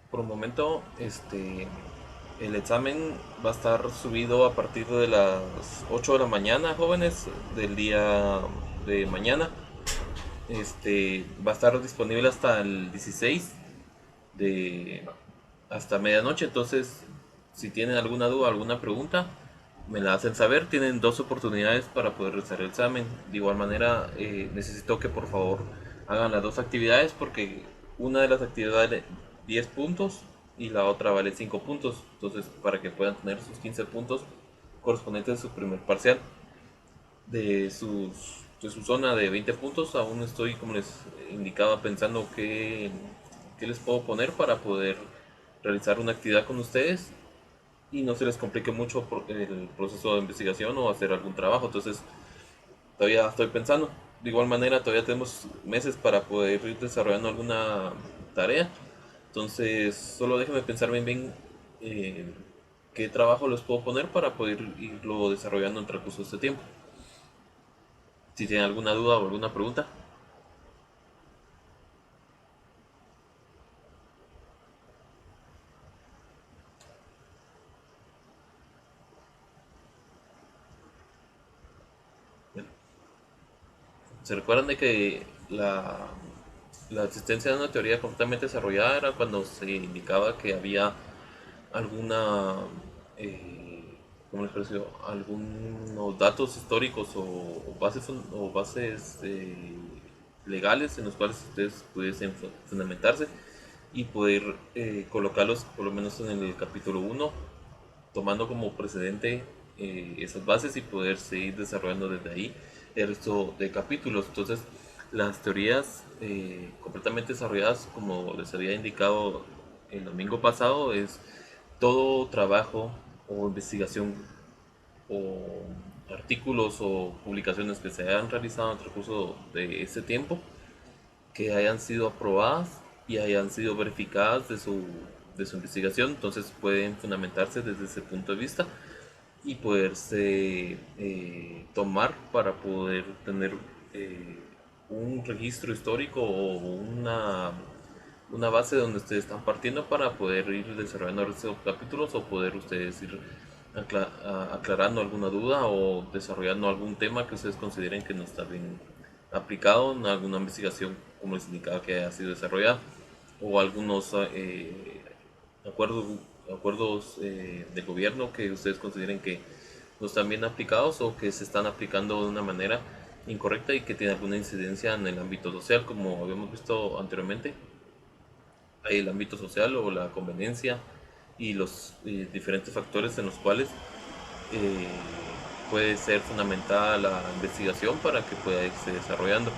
Por un momento, el examen va a estar subido a partir de las 8 de la mañana, jóvenes, del día de mañana. Va a estar disponible hasta el 16 de hasta medianoche. Entonces, si tienen alguna duda, alguna pregunta, me la hacen saber. Tienen dos oportunidades para poder realizar el examen. De igual manera, necesito que por favor hagan las dos actividades porque una de las actividades vale 10 puntos y la otra vale 5 puntos. Entonces, para que puedan tener sus 15 puntos correspondientes a su primer parcial de su zona de 20 puntos. Aún estoy, como les indicaba, pensando qué les puedo poner para poder realizar una actividad con ustedes y no se les complique mucho el proceso de investigación o hacer algún trabajo. Entonces, todavía estoy pensando. De igual manera, todavía tenemos meses para poder ir desarrollando alguna tarea. Entonces, solo déjenme pensar bien eh, qué trabajo les puedo poner para poder irlo desarrollando en el transcurso de este tiempo. Si tienen alguna duda o alguna pregunta. ¿Se recuerdan de que la existencia de una teoría completamente desarrollada era cuando se indicaba que había alguna, ¿cómo les pareció? Algunos datos históricos o bases legales en los cuales ustedes pudiesen fundamentarse y poder colocarlos por lo menos en el capítulo uno, tomando como precedente esas bases y poder seguir desarrollando desde ahí el resto de capítulos. Entonces, las teorías completamente desarrolladas, como les había indicado el domingo pasado, es todo trabajo o investigación o artículos o publicaciones que se hayan realizado en el transcurso de ese tiempo, que hayan sido aprobadas y hayan sido verificadas de su investigación. Entonces pueden fundamentarse desde ese punto de vista y poderse tomar para poder tener eh, un registro histórico o una base donde ustedes están partiendo para poder ir desarrollando estos capítulos o poder ustedes ir aclarando alguna duda o desarrollando algún tema que ustedes consideren que no está bien aplicado en alguna investigación como les indicaba que haya sido desarrollada o algunos acuerdos, acuerdos de gobierno que ustedes consideren que no están bien aplicados o que se están aplicando de una manera incorrecta y que tiene alguna incidencia en el ámbito social, como habíamos visto anteriormente. Hay el ámbito social o la conveniencia y los diferentes factores en los cuales eh, puede ser fundamentada la investigación para que pueda irse desarrollando.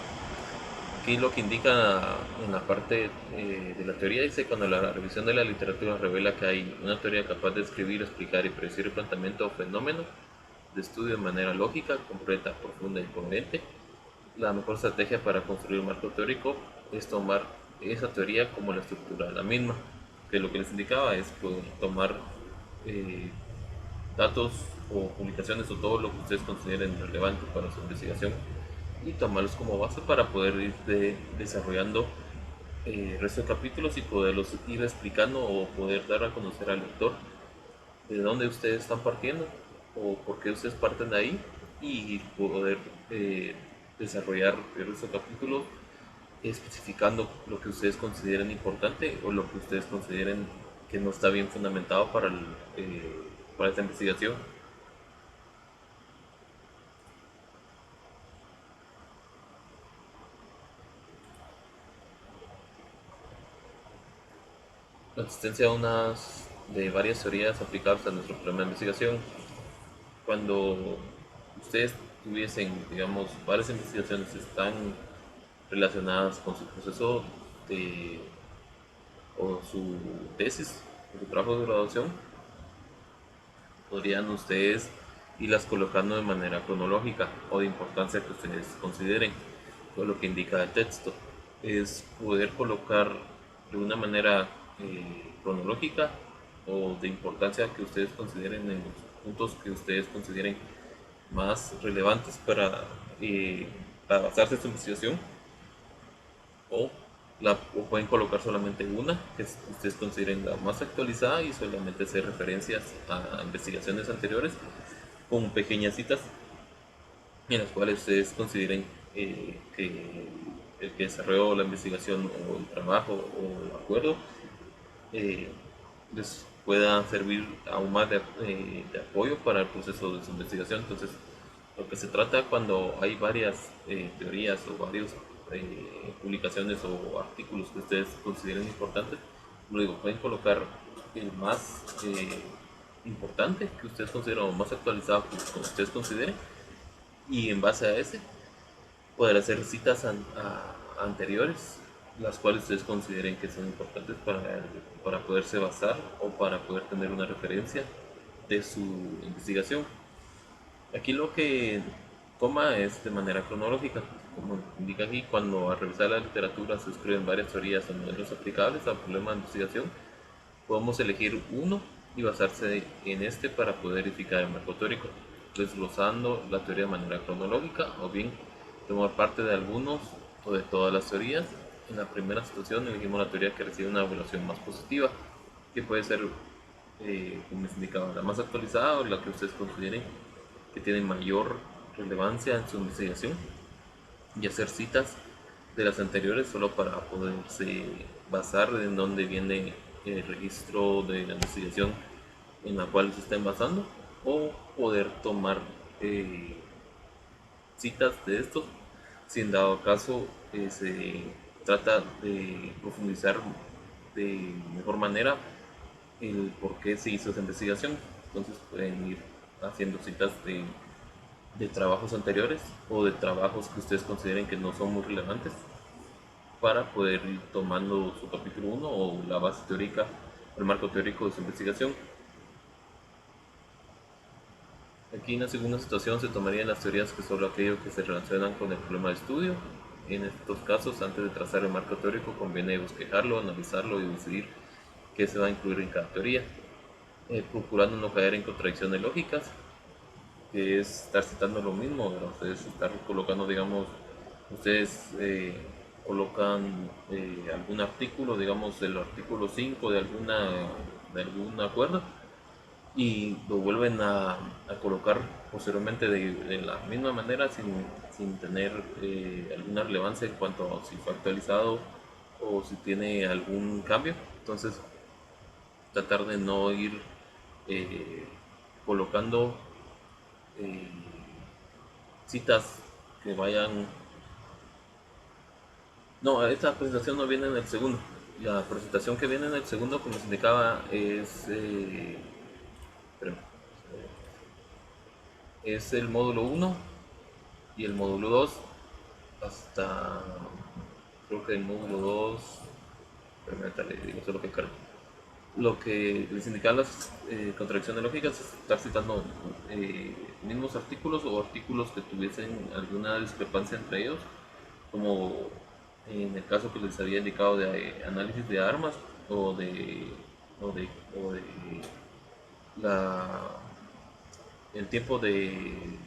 Aquí lo que indica en la parte de la teoría dice: cuando la revisión de la literatura revela que hay una teoría capaz de escribir, explicar y predecir el planteamiento o fenómeno de estudio de manera lógica, completa, profunda y coherente, la mejor estrategia para construir un marco teórico es tomar esa teoría como la estructura de la misma, que lo que les indicaba es poder tomar eh, datos o publicaciones o todo lo que ustedes consideren relevante para su investigación y tomarlos como base para poder ir desarrollando el resto de capítulos y poderlos ir explicando o poder dar a conocer al lector de dónde ustedes están partiendo o por qué ustedes parten de ahí y poder eh, desarrollar el resto de capítulos especificando lo que ustedes consideren importante o lo que ustedes consideren que no está bien fundamentado para esta investigación. La existencia de varias teorías aplicables a nuestro problema de investigación. Cuando ustedes tuviesen, digamos, varias investigaciones que están relacionadas con su proceso de, o su tesis, o su trabajo de graduación, podrían ustedes irlas colocando de manera cronológica o de importancia que ustedes consideren, con lo que indica el texto. Es poder colocar de una manera cronológica o de importancia que ustedes consideren en los puntos que ustedes consideren más relevantes para basarse en su investigación o o pueden colocar solamente una que ustedes consideren la más actualizada y solamente hacer referencias a investigaciones anteriores con pequeñas citas en las cuales ustedes consideren que el que desarrolló la investigación o el trabajo o el acuerdo eh, les pueda servir aún más de apoyo para el proceso de su investigación. Entonces, lo que se trata cuando hay varias teorías o varias publicaciones o artículos que ustedes consideren importantes, luego pueden colocar el más importante que ustedes consideren o más actualizado que ustedes consideren y en base a ese poder hacer citas anteriores, las cuales ustedes consideren que son importantes para poderse basar o para poder tener una referencia de su investigación. Aquí lo que toma es de manera cronológica, como indica aquí, cuando al revisar la literatura se escriben varias teorías o modelos aplicables al problema de investigación, podemos elegir uno y basarse en este para poder verificar el marco teórico, desglosando la teoría de manera cronológica o bien tomar parte de algunos o de todas las teorías. En la primera situación elegimos la teoría que recibe una evaluación más positiva, que puede ser, como les indicaba, la más actualizada o la que ustedes consideren que tiene mayor relevancia en su investigación y hacer citas de las anteriores solo para poderse basar en dónde viene el registro de la investigación en la cual se estén basando o poder tomar eh, citas de estos si en dado caso se trata de profundizar de mejor manera el por qué se hizo esa investigación. Entonces pueden ir haciendo citas de trabajos anteriores o de trabajos que ustedes consideren que no son muy relevantes para poder ir tomando su capítulo uno o la base teórica, el marco teórico de su investigación. Aquí en la segunda situación se tomarían las teorías que solo aquello que se relacionan con el problema de estudio. En estos casos, antes de trazar el marco teórico, conviene bosquejarlo, analizarlo y decidir qué se va a incluir en cada teoría, procurando no caer en contradicciones lógicas, que es estar citando lo mismo, ¿verdad? Ustedes estar colocando, digamos, ustedes colocan algún artículo, digamos el artículo 5 de algún acuerdo y lo vuelven a colocar posteriormente de la misma manera sin tener alguna relevancia en cuanto a si fue actualizado o si tiene algún cambio. Entonces, tratar de no ir eh, colocando eh, citas que vayan. No, esta presentación no viene en el segundo. La presentación que viene en el segundo, como se indicaba, espérame, es el módulo uno y el módulo 2 hasta, creo que el módulo 2, espérame, ahorita le digo solo que cargo. Lo que les indicaba las contradicciones lógicas es estar citando mismos artículos o artículos que tuviesen alguna discrepancia entre ellos, como en el caso que les había indicado de análisis de armas o o de la, el tiempo de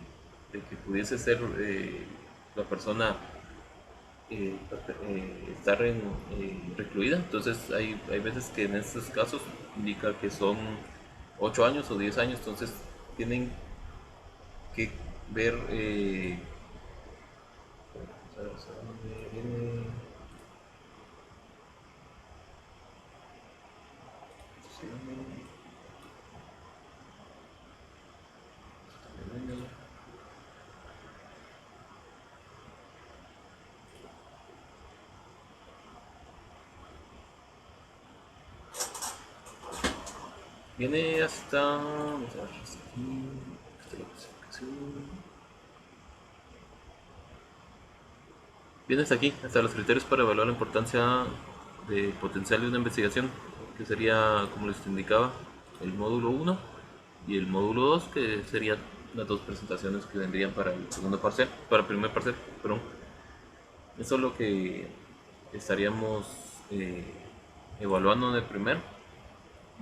que pudiese ser la persona estar recluida. Entonces hay veces que en estos casos indica que son 8 años o 10 años, entonces tienen que ver viene hasta, vamos a ver, hasta la clasificación. Viene hasta aquí, hasta los criterios para evaluar la importancia de potencial de una investigación, que sería, como les indicaba, el módulo uno y el módulo 2 que serían las dos presentaciones que vendrían para el segundo parcial, para el primer parcial, perdón. Eso es lo que estaríamos eh, evaluando en el primer,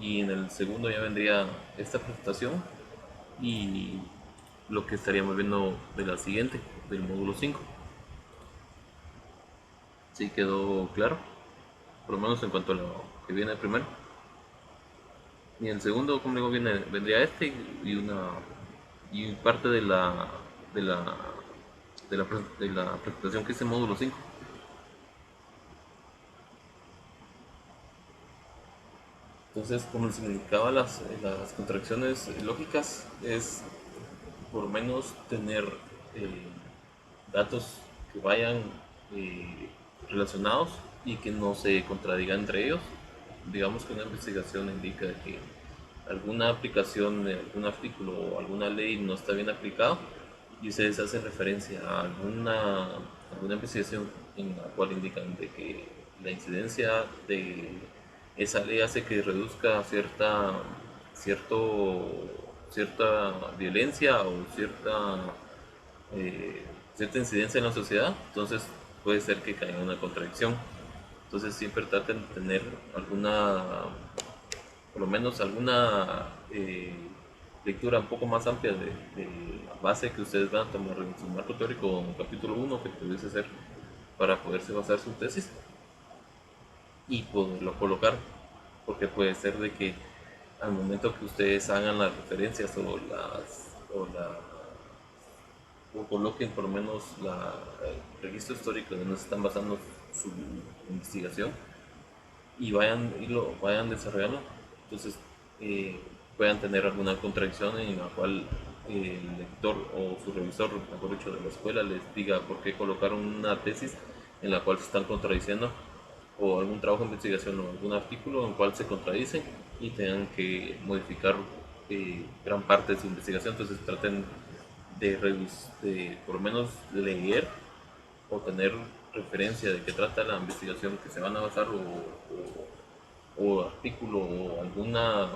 y en el segundo ya vendría esta presentación y lo que estaríamos viendo de la siguiente, del módulo 5. ¿Sí quedó claro? por lo menos en cuanto a lo que viene primero. Y el segundo, como digo, vendría este y parte de la, de la presentación que hice en módulo 5. Entonces, como les indicaba, las contracciones lógicas es por lo menos tener eh, datos que vayan eh, relacionados y que no se contradigan entre ellos. Digamos que una investigación indica que alguna aplicación de algún artículo o alguna ley no está bien aplicada y ustedes hacen referencia a alguna investigación en la cual indican de que la incidencia de esa ley hace que reduzca cierta violencia o eh, cierta incidencia en la sociedad, entonces puede ser que caiga en una contradicción. Entonces siempre traten de tener por lo menos alguna lectura un poco más amplia de la base que ustedes van a tomar en su marco teórico en capítulo 1 que pudiese ser para poderse basar su tesis y poderlo colocar, porque puede ser de que al momento que ustedes hagan las referencias o coloquen por lo menos el registro histórico de donde se están basando su investigación y lo vayan desarrollando, entonces eh, puedan tener alguna contradicción en la cual el lector o su revisor, mejor dicho, de la escuela les diga por qué colocaron una tesis en la cual se están contradiciendo o algún trabajo de investigación o algún artículo en el cual se contradicen y tengan que modificar gran parte de su investigación. Entonces traten de por lo menos leer o tener referencia de qué trata la investigación que se van a basar o artículo o alguna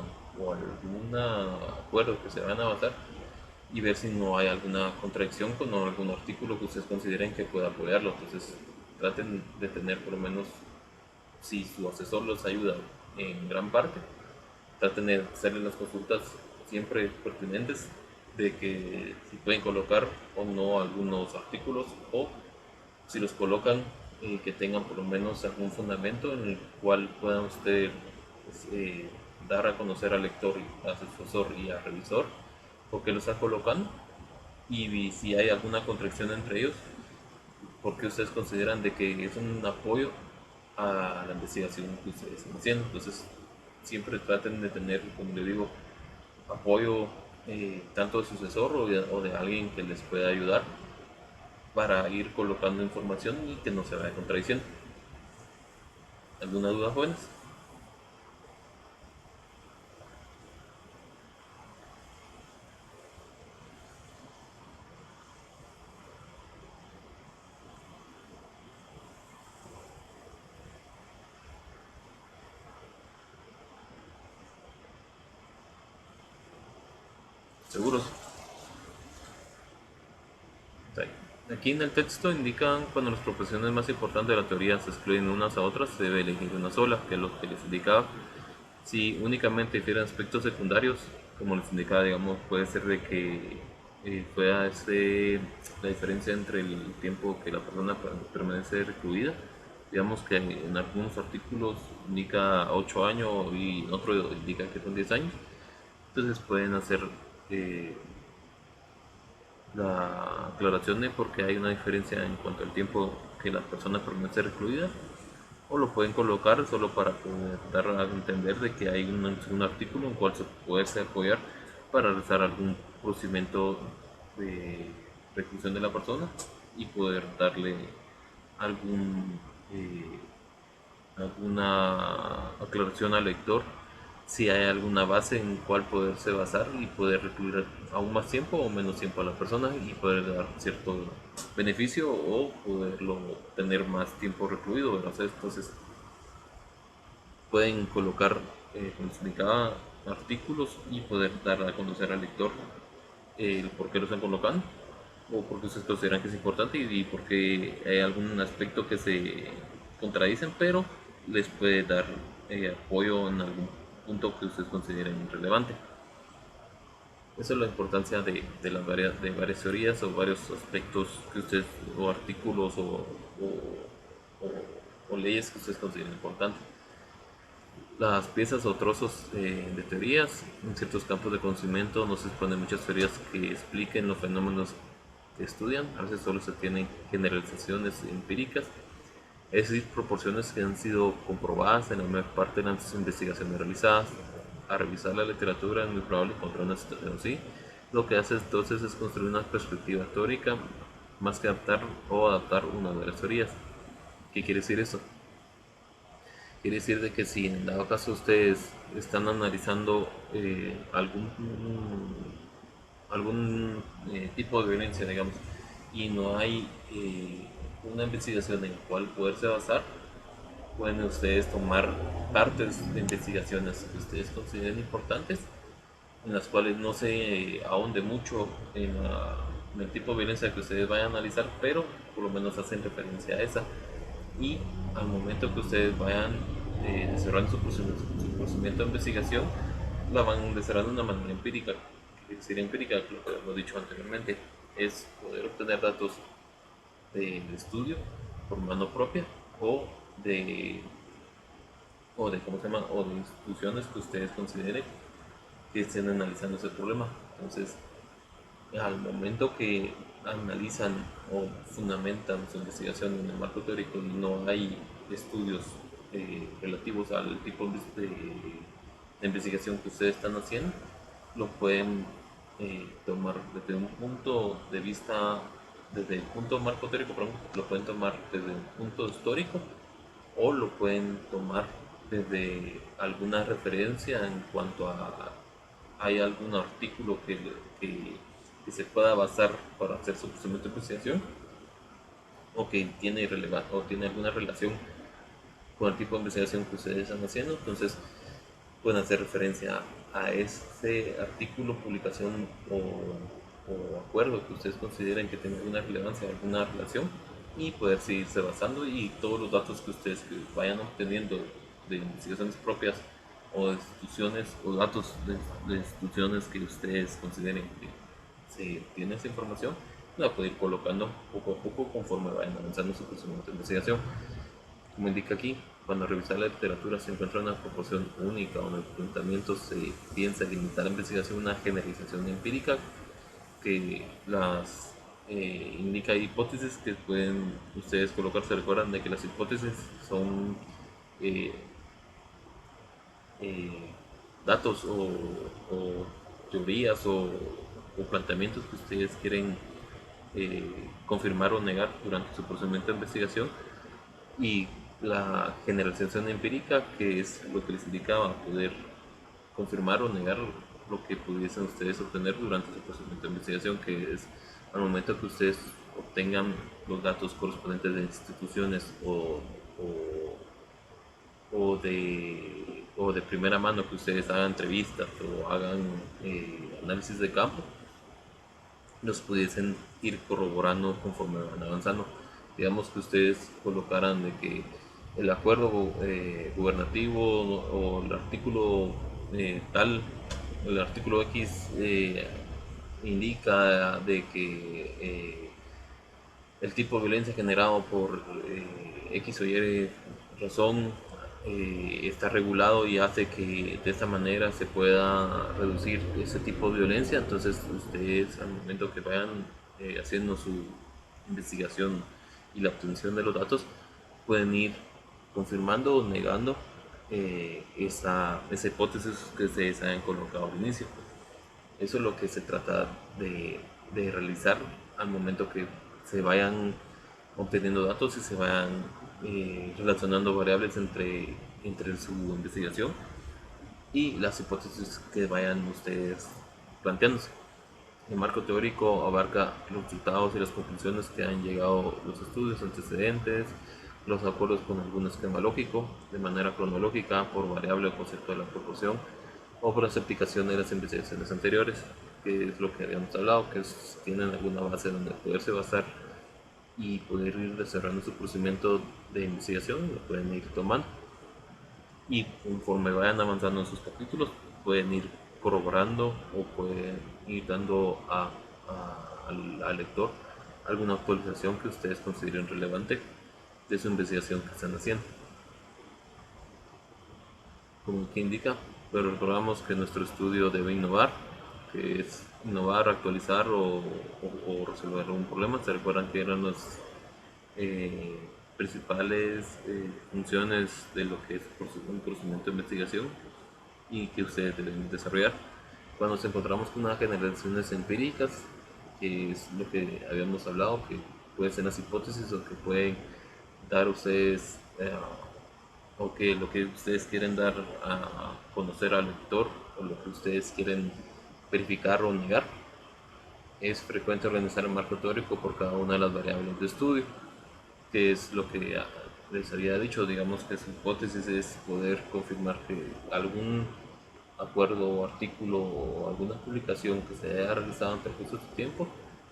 acuerdo que se van a basar y ver si no hay alguna contradicción con algún artículo que ustedes consideren que pueda apoyarlo. Entonces traten de tener por lo menos, si su asesor los ayuda en gran parte, traten de hacerle las consultas siempre pertinentes de que si pueden colocar o no algunos artículos o si los colocan que tengan por lo menos algún fundamento en el cual puedan ustedes pues, dar a conocer al lector, al asesor y al revisor por qué lo están colocando y si hay alguna contradicción entre ellos, porque ustedes consideran de que es un apoyo a la investigación que ustedes están haciendo. Entonces, siempre traten de tener, como le digo, apoyo tanto de su asesor o de alguien que les pueda ayudar para ir colocando información y que no se vaya contradiciendo. ¿Alguna duda, jóvenes? ¿Seguros? Aquí en el texto indican cuando las proposiciones más importantes de la teoría se excluyen unas a otras, se debe elegir una sola, que es lo que les indicaba. Si únicamente difieren aspectos secundarios, como les indicaba, digamos, puede ser de que pueda ser la diferencia entre el tiempo que la persona permanece recluida. Digamos que en algunos artículos indica 8 años y en otro indica que son 10 años. Entonces pueden hacer eh, la aclaración de por qué hay una diferencia en cuanto al tiempo que la persona permanece recluida o lo pueden colocar solo para poder dar a entender de que hay un artículo en cual se puede apoyar para realizar algún procedimiento de reclusión de la persona y poder darle algún eh, alguna aclaración al lector si hay alguna base en cual poderse basar y poder recluir aún más tiempo o menos tiempo a la persona y poder dar cierto beneficio o poderlo tener más tiempo recluido, ¿verdad? Entonces pueden colocar, como les indicaba, artículos y poder dar a conocer al lector el por qué lo están colocando o porque ustedes consideran que es importante y porque hay algún aspecto que se contradicen, pero les puede dar apoyo en algún punto que ustedes consideren relevante. Esa es la importancia de varias teorías o varios aspectos que ustedes, o artículos o o leyes que ustedes consideren importantes. Las piezas o trozos de teorías, en ciertos campos de conocimiento no se exponen muchas teorías que expliquen los fenómenos que estudian, a veces solo se tienen generalizaciones empíricas, es decir, proporciones que han sido comprobadas en la mayor parte de las investigaciones realizadas. A revisar la literatura es muy probable encontrar una situación así. Lo que hace entonces es construir una perspectiva teórica más que adaptar o adaptar una de las teorías. ¿Qué quiere decir eso? Quiere decir de que si en dado caso ustedes están analizando algún tipo de violencia, digamos, y no hay una investigación en la cual poderse basar, pueden ustedes tomar partes de investigaciones que ustedes consideren importantes, en las cuales no se ahonde mucho en el tipo de violencia que ustedes vayan a analizar, pero por lo menos hacen referencia a esa. Y al momento que ustedes vayan desarrollando su procedimiento de investigación, la van desarrollando de una manera empírica. Que sería empírica, lo que hemos dicho anteriormente, es poder obtener datos de estudio por mano propia o de ¿cómo se llama? O de instituciones que ustedes consideren que estén analizando ese problema. Entonces, al momento que analizan o fundamentan su investigación en el marco teórico y no hay estudios relativos al tipo de investigación que ustedes están haciendo, lo pueden tomar desde un punto de vista, desde el punto marco teórico, perdón, lo pueden tomar desde un punto histórico o lo pueden tomar desde alguna referencia en cuanto a hay algún artículo que se pueda basar para hacer su procedimiento de investigación o que tiene o tiene alguna relación con el tipo de investigación que ustedes están haciendo. Entonces pueden hacer referencia a ese artículo, publicación o acuerdo que ustedes consideren que tenga alguna relevancia, alguna relación, y poder seguirse basando, y todos los datos que ustedes vayan obteniendo de investigaciones propias o de instituciones o datos de instituciones que ustedes consideren que se tiene esa información, la pueden ir colocando poco a poco conforme vayan avanzando su procedimiento de investigación. Como indica aquí, cuando revisar la literatura se encuentra una proporción única o en el planteamiento se piensa limitar la investigación a una generalización empírica que las indica hipótesis que pueden ustedes colocar. Se recuerdan de que las hipótesis son eh, eh, datos o teorías o planteamientos que ustedes quieren confirmar o negar durante su procedimiento de investigación, y la generalización empírica, que es lo que les indicaba, poder confirmar o negar lo que pudiesen ustedes obtener durante su procedimiento de investigación, que es al momento que ustedes obtengan los datos correspondientes de instituciones o de primera mano, que ustedes hagan entrevistas o hagan análisis de campo, los pudiesen ir corroborando conforme van avanzando. Digamos que ustedes colocaran de que el acuerdo gubernativo o el artículo tal, el artículo X indica de que el tipo de violencia generado por X o Y razón está regulado y hace que de esta manera se pueda reducir ese tipo de violencia. Entonces ustedes al momento que vayan haciendo su investigación y la obtención de los datos, pueden ir confirmando o negando esa hipótesis que ustedes hayan colocado al inicio. Eso es lo que se trata de realizar al momento que se vayan obteniendo datos y se vayan relacionando variables entre su investigación y las hipótesis que vayan ustedes planteándose. El marco teórico abarca los resultados y las conclusiones que han llegado los estudios antecedentes, los acuerdos con algún esquema lógico, de manera cronológica, por variable o concepto de la proporción, o por aplicación de las investigaciones anteriores, que es lo que habíamos hablado, que tienen alguna base donde poderse basar y poder ir desarrollando su procedimiento de investigación, lo pueden ir tomando. Y conforme vayan avanzando en sus capítulos, pueden ir corroborando o pueden ir dando al lector alguna actualización que ustedes consideren relevante de su investigación que están haciendo. Como que indica, pero recordamos que nuestro estudio debe innovar, que es innovar, actualizar o resolver algún problema. Se recuerdan que eran las eh, principales funciones de lo que es un procedimiento de investigación y que ustedes deben desarrollar. Cuando nos encontramos con unas generaciones empíricas, que es lo que habíamos hablado, que pueden ser las hipótesis o que pueden dar ustedes o que lo que ustedes quieren dar a conocer al lector o lo que ustedes quieren verificar o negar, es frecuente organizar el marco teórico por cada una de las variables de estudio, que es lo que les había dicho. Digamos que su hipótesis es poder confirmar que algún acuerdo o artículo o alguna publicación que se haya realizado ante el curso de tiempo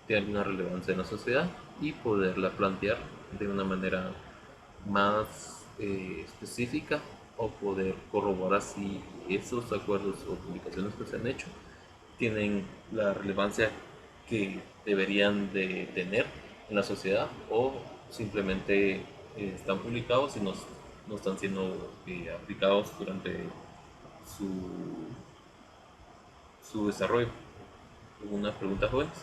tiene alguna relevancia en la sociedad y poderla plantear de una manera más específica o poder corroborar si esos acuerdos o publicaciones que se han hecho tienen la relevancia que deberían de tener en la sociedad o simplemente están publicados y no están siendo aplicados durante su, su desarrollo. ¿Alguna pregunta, jóvenes?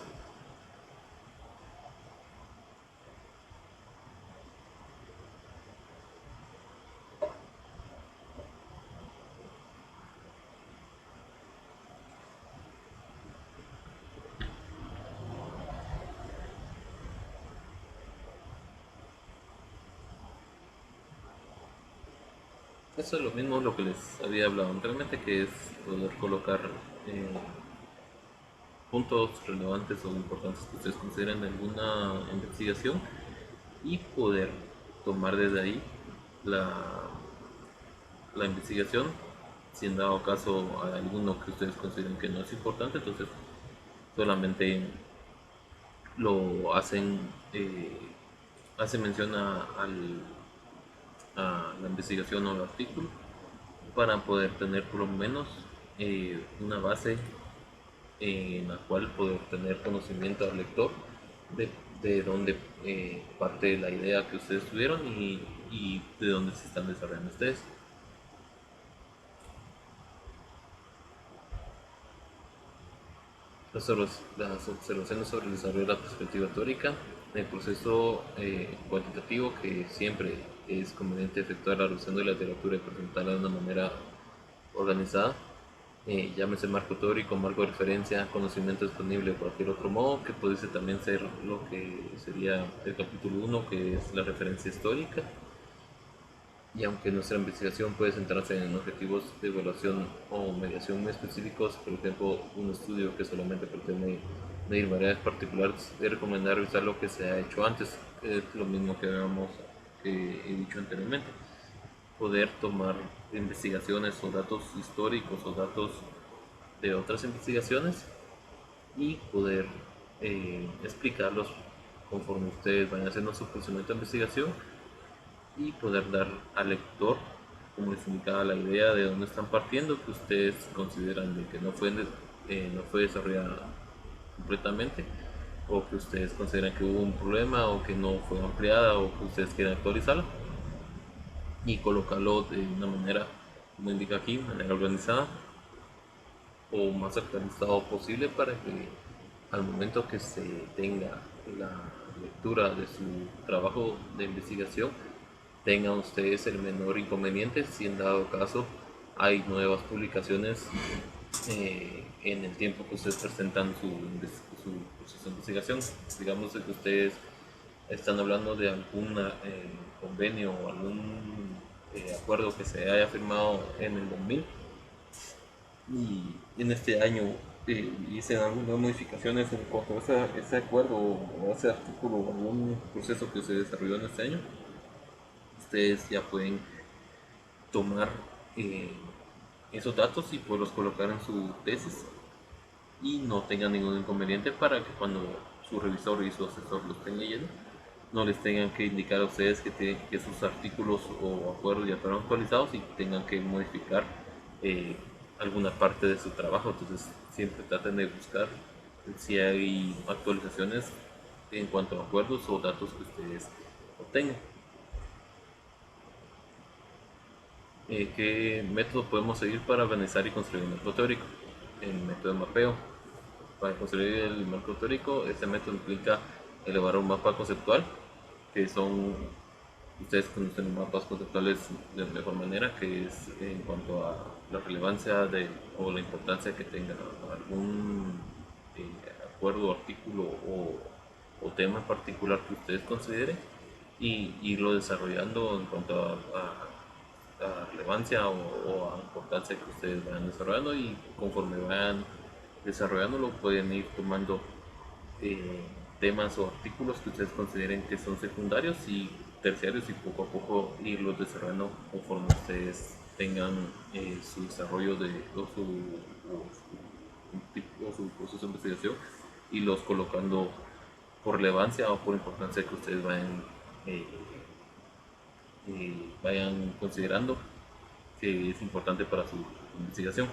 Eso es lo mismo lo que les había hablado anteriormente, que es poder colocar eh, puntos relevantes o importantes que ustedes consideren en alguna investigación y poder tomar desde ahí la, la investigación. Si en dado caso hay alguno que ustedes consideren que no es importante, entonces solamente lo hacen, hace mención a la investigación o al artículo para poder tener por lo menos una base en la cual poder tener conocimiento al lector de, de dónde parte la idea que ustedes tuvieron y de dónde se están desarrollando ustedes. Las observaciones sobre el desarrollo de la perspectiva teórica, el proceso cuantitativo que siempre es conveniente efectuar la revisión de la literatura y presentarla de una manera organizada, llámese marco teórico, marco de referencia, conocimiento disponible o cualquier otro modo, que puede también ser lo que sería el capítulo 1, que es la referencia histórica. Y aunque nuestra investigación puede centrarse en objetivos de evaluación o mediación muy específicos, por ejemplo, un estudio que solamente pretende medir variables particulares, es recomendable revisar lo que se ha hecho antes, que es lo mismo que he dicho anteriormente. Poder tomar investigaciones o datos históricos o datos de otras investigaciones y poder explicarlos conforme ustedes vayan haciendo su procedimiento de investigación y poder dar al lector, como les indicaba, la idea de dónde están partiendo, que ustedes consideran de que no fue desarrollada completamente, o que ustedes consideran que hubo un problema, o que no fue ampliada, o que ustedes quieren actualizarla, y colocarlo de una manera, como indica aquí, manera organizada, o más actualizado posible para que al momento que se tenga la lectura de su trabajo de investigación tengan ustedes el menor inconveniente si en dado caso hay nuevas publicaciones en el tiempo que ustedes presentan su proceso de investigación. Digamos que ustedes están hablando de algún convenio o algún acuerdo que se haya firmado en el 2000 y en este año hice algunas modificaciones en cuanto a ese acuerdo o ese artículo o algún proceso que se desarrolló en este año. Ustedes ya pueden tomar eh, esos datos y poderlos colocar en su tesis y no tengan ningún inconveniente para que cuando su revisor y su asesor lo estén leyendo no les tengan que indicar a ustedes que sus artículos o acuerdos ya fueron actualizados y tengan que modificar eh, alguna parte de su trabajo. Entonces siempre traten de buscar si hay actualizaciones en cuanto a acuerdos o datos que ustedes obtengan. ¿Qué método podemos seguir para organizar y construir un marco teórico? El método de mapeo. Para construir el marco teórico, este método implica elaborar un mapa conceptual, que son, ustedes conocen los mapas conceptuales de mejor manera, que es en cuanto a la relevancia o la importancia que tenga algún acuerdo, artículo o tema en particular que ustedes consideren, y irlo desarrollando en cuanto a relevancia o a importancia que ustedes vayan desarrollando, y conforme vayan desarrollándolo pueden ir tomando eh, temas o artículos que ustedes consideren que son secundarios y terciarios, y poco a poco irlos desarrollando conforme ustedes tengan su desarrollo o su proceso de investigación, y los colocando por relevancia o por importancia que ustedes eh, vayan considerando que es importante para su investigación.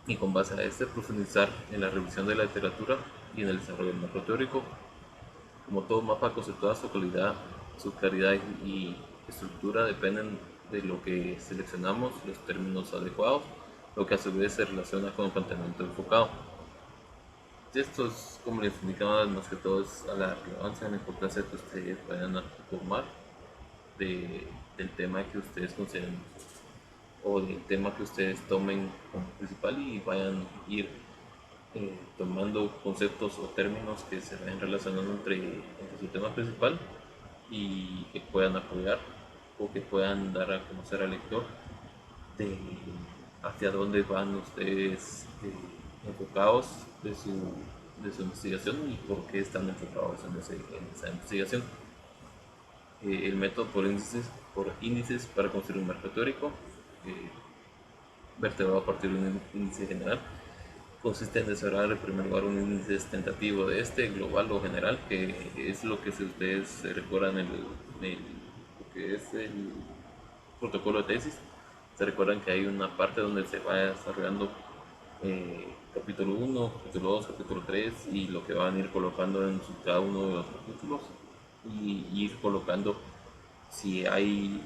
Y con base a este profundizar en la revisión de la literatura y en el desarrollo del macro teórico. Como todo mapa conceptual, su claridad y estructura dependen de lo que seleccionamos, los términos adecuados, lo que a su vez se relaciona con el planteamiento enfocado. Esto es, como les indicaba, más que todo es a la relevancia, la importancia que ustedes vayan a tomar del tema que ustedes consideren, o del tema que ustedes tomen como principal, y vayan a ir tomando conceptos o términos que se vayan relacionando entre su tema principal, y que puedan apoyar o que puedan dar a conocer al lector de hacia dónde van ustedes enfocados de su investigación y por qué están enfocados en esa investigación. El método por índices para construir un marco teórico, eh, vertebrado a partir de un índice general, consiste en desarrollar en primer lugar un índice tentativo de global o general, que es lo que, si ustedes se recuerdan lo que es el protocolo de tesis, se recuerdan que hay una parte donde se va desarrollando capítulo 1, capítulo 2, capítulo 3, y lo que van a ir colocando en cada uno de los capítulos, y ir colocando si hay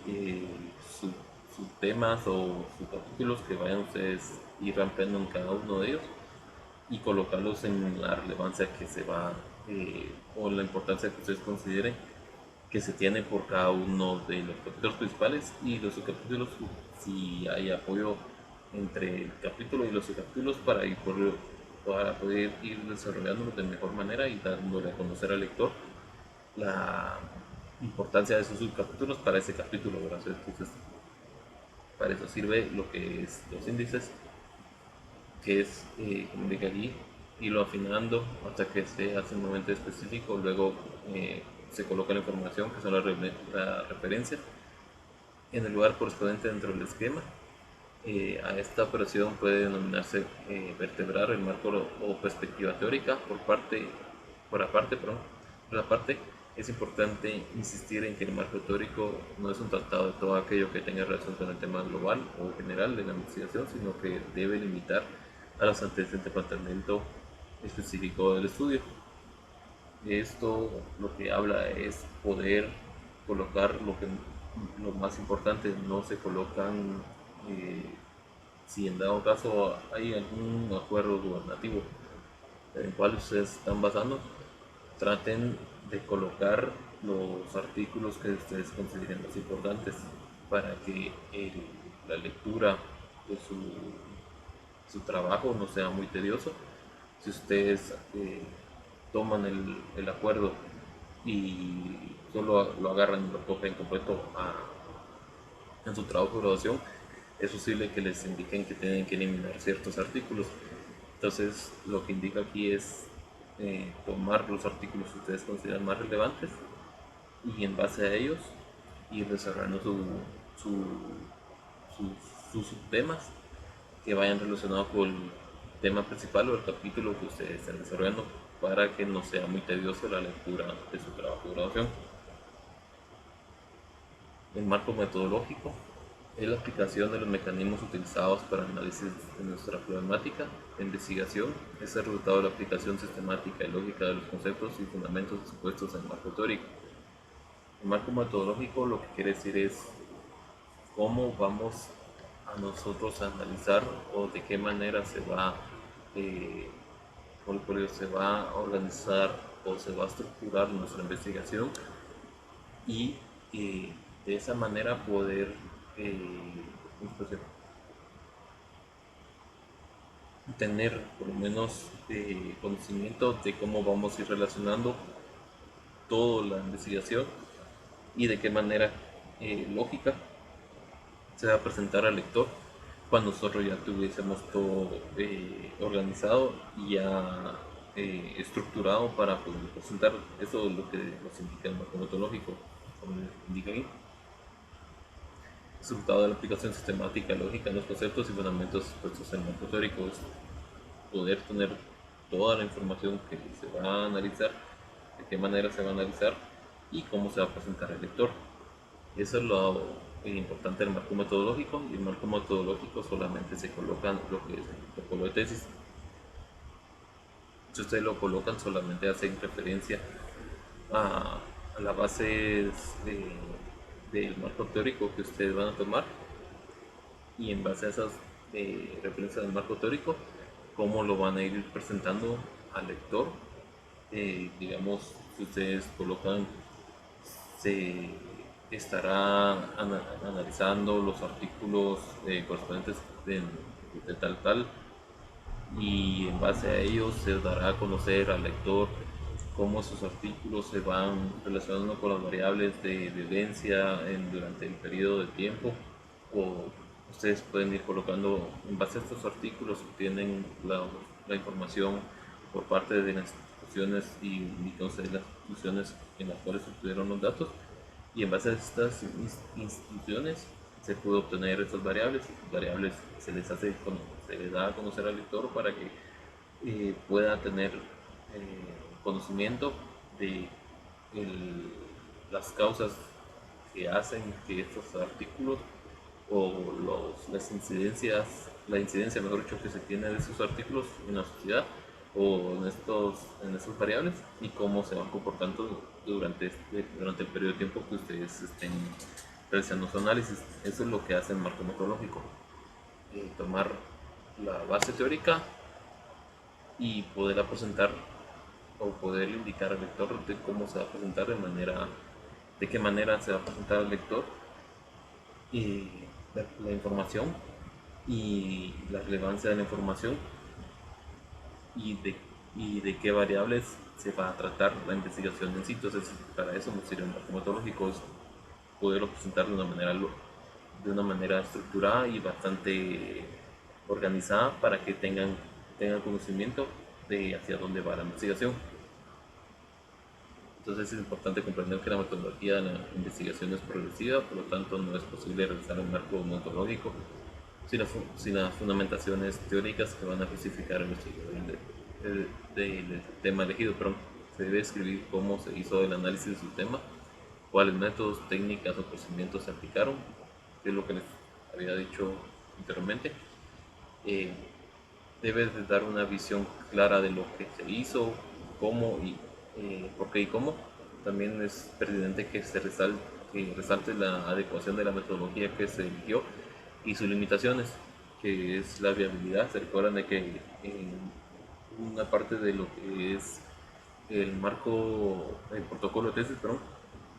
subtemas o subcapítulos que vayan ustedes ir ampliando en cada uno de ellos, y colocarlos en la relevancia que se va o la importancia que ustedes consideren que se tiene por cada uno de los capítulos principales, y los subcapítulos, si hay apoyo entre el capítulo y los subcapítulos para poder ir desarrollándolos de mejor manera y dándole a conocer al lector la importancia de esos subcapítulos para ese capítulo. Entonces, para eso sirve lo que es los índices, que es, como dije allí, irlo afinando hasta que se hace un momento específico. Luego se coloca la información, que son la referencia, en el lugar correspondiente dentro del esquema. A esta operación puede denominarse vertebrar el marco o perspectiva teórica por aparte. Es importante insistir en que el marco teórico no es un tratado de todo aquello que tenga relación con el tema global o general de la investigación, sino que debe limitar a los antecedentes de planteamiento específico del estudio. Esto lo que habla es poder colocar lo más importante. No se colocan, si en dado caso hay algún acuerdo gubernativo en el cual ustedes están basando, traten de colocar los artículos que ustedes consideren más importantes para que la lectura de su trabajo no sea muy tedioso. Si ustedes toman el acuerdo y solo lo agarran y lo copian completo en su trabajo de graduación, es posible que les indiquen que tienen que eliminar ciertos artículos. Entonces, lo que indica aquí es tomar los artículos que ustedes consideran más relevantes, y en base a ellos ir desarrollando su, sus subtemas que vayan relacionados con el tema principal o el capítulo que ustedes estén desarrollando, para que no sea muy tedioso la lectura de su trabajo de graduación. El marco metodológico es la aplicación de los mecanismos utilizados para el análisis de nuestra problemática de investigación. Es el resultado de la aplicación sistemática y lógica de los conceptos y fundamentos expuestos en el marco teórico. El marco metodológico lo que quiere decir es cómo vamos a nosotros a analizar o de qué manera eh, se va a organizar o se va a estructurar nuestra investigación y de esa manera poder ¿cómo se puede decir? Tener por lo menos conocimiento de cómo vamos a ir relacionando toda la investigación y de qué manera lógica se va a presentar al lector cuando nosotros ya tuviésemos todo organizado y ya estructurado para poder presentar. Eso es lo que nos indica el marco metodológico, como indica ahí. Resultado de la aplicación sistemática lógica en los conceptos y fundamentos expuestos en el marco teórico es poder tener toda la información que se va a analizar, de qué manera se va a analizar y cómo se va a presentar al lector. Eso es lo importante del marco metodológico, y el marco metodológico solamente se coloca lo que es el protocolo de tesis. Si ustedes lo colocan, solamente hacen referencia a, a las bases del marco teórico que ustedes van a tomar, y en base a esas referencias del marco teórico, cómo lo van a ir presentando al lector. Digamos, si ustedes colocan, se estará analizando los artículos correspondientes de tal, y en base a ellos se dará a conocer al lector cómo esos artículos se van relacionando con las variables de violencia durante el periodo de tiempo. O ustedes pueden ir colocando, en base a estos artículos obtienen la información por parte de las instituciones y entonces las instituciones en las cuales obtuvieron los datos, y en base a estas instituciones se puede obtener estas variables, y las variables se les da a conocer al lector para que pueda tener conocimiento de las causas que hacen que estos artículos o la incidencia, mejor dicho, que se tiene de estos artículos en la sociedad o en estas variables, y cómo se van comportando durante el periodo de tiempo que ustedes estén realizando su análisis. Eso es lo que hace el marco metodológico: tomar la base teórica y poderla presentar o poder indicar al lector de cómo se va a presentar, de qué manera se va a presentar al lector y la información y la relevancia de la información, y de qué variables se va a tratar la investigación en sí. Entonces, para eso nos sirve el marco metodológico, es poderlo presentar de una manera estructurada y bastante organizada para que tengan conocimiento de hacia dónde va la investigación. Entonces es importante comprender que la metodología de la investigación es progresiva, por lo tanto no es posible realizar un marco metodológico sin las fundamentaciones teóricas que van a justificar el estudio del tema elegido. Pero se debe escribir cómo se hizo el análisis del tema, cuáles métodos, técnicas o procedimientos se aplicaron, que es lo que les había dicho anteriormente. Eh, Debes de dar una visión clara de lo que se hizo, cómo y por qué y cómo. También es pertinente que resalte la adecuación de la metodología que se eligió y sus limitaciones, que es la viabilidad. Se recuerdan de que en una parte de lo que es el protocolo de tesis, perdón,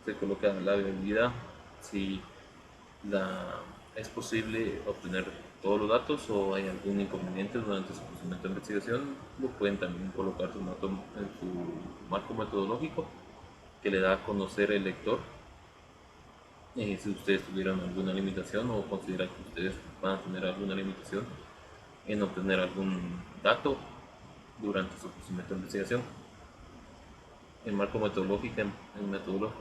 se coloca la viabilidad, si la, es posible obtener todos los datos o hay algún inconveniente durante su procedimiento de investigación. Lo pueden también colocar en su marco metodológico, que le da a conocer el lector si ustedes tuvieran alguna limitación o consideran que ustedes van a tener alguna limitación en obtener algún dato durante su procedimiento de investigación. El marco metodológico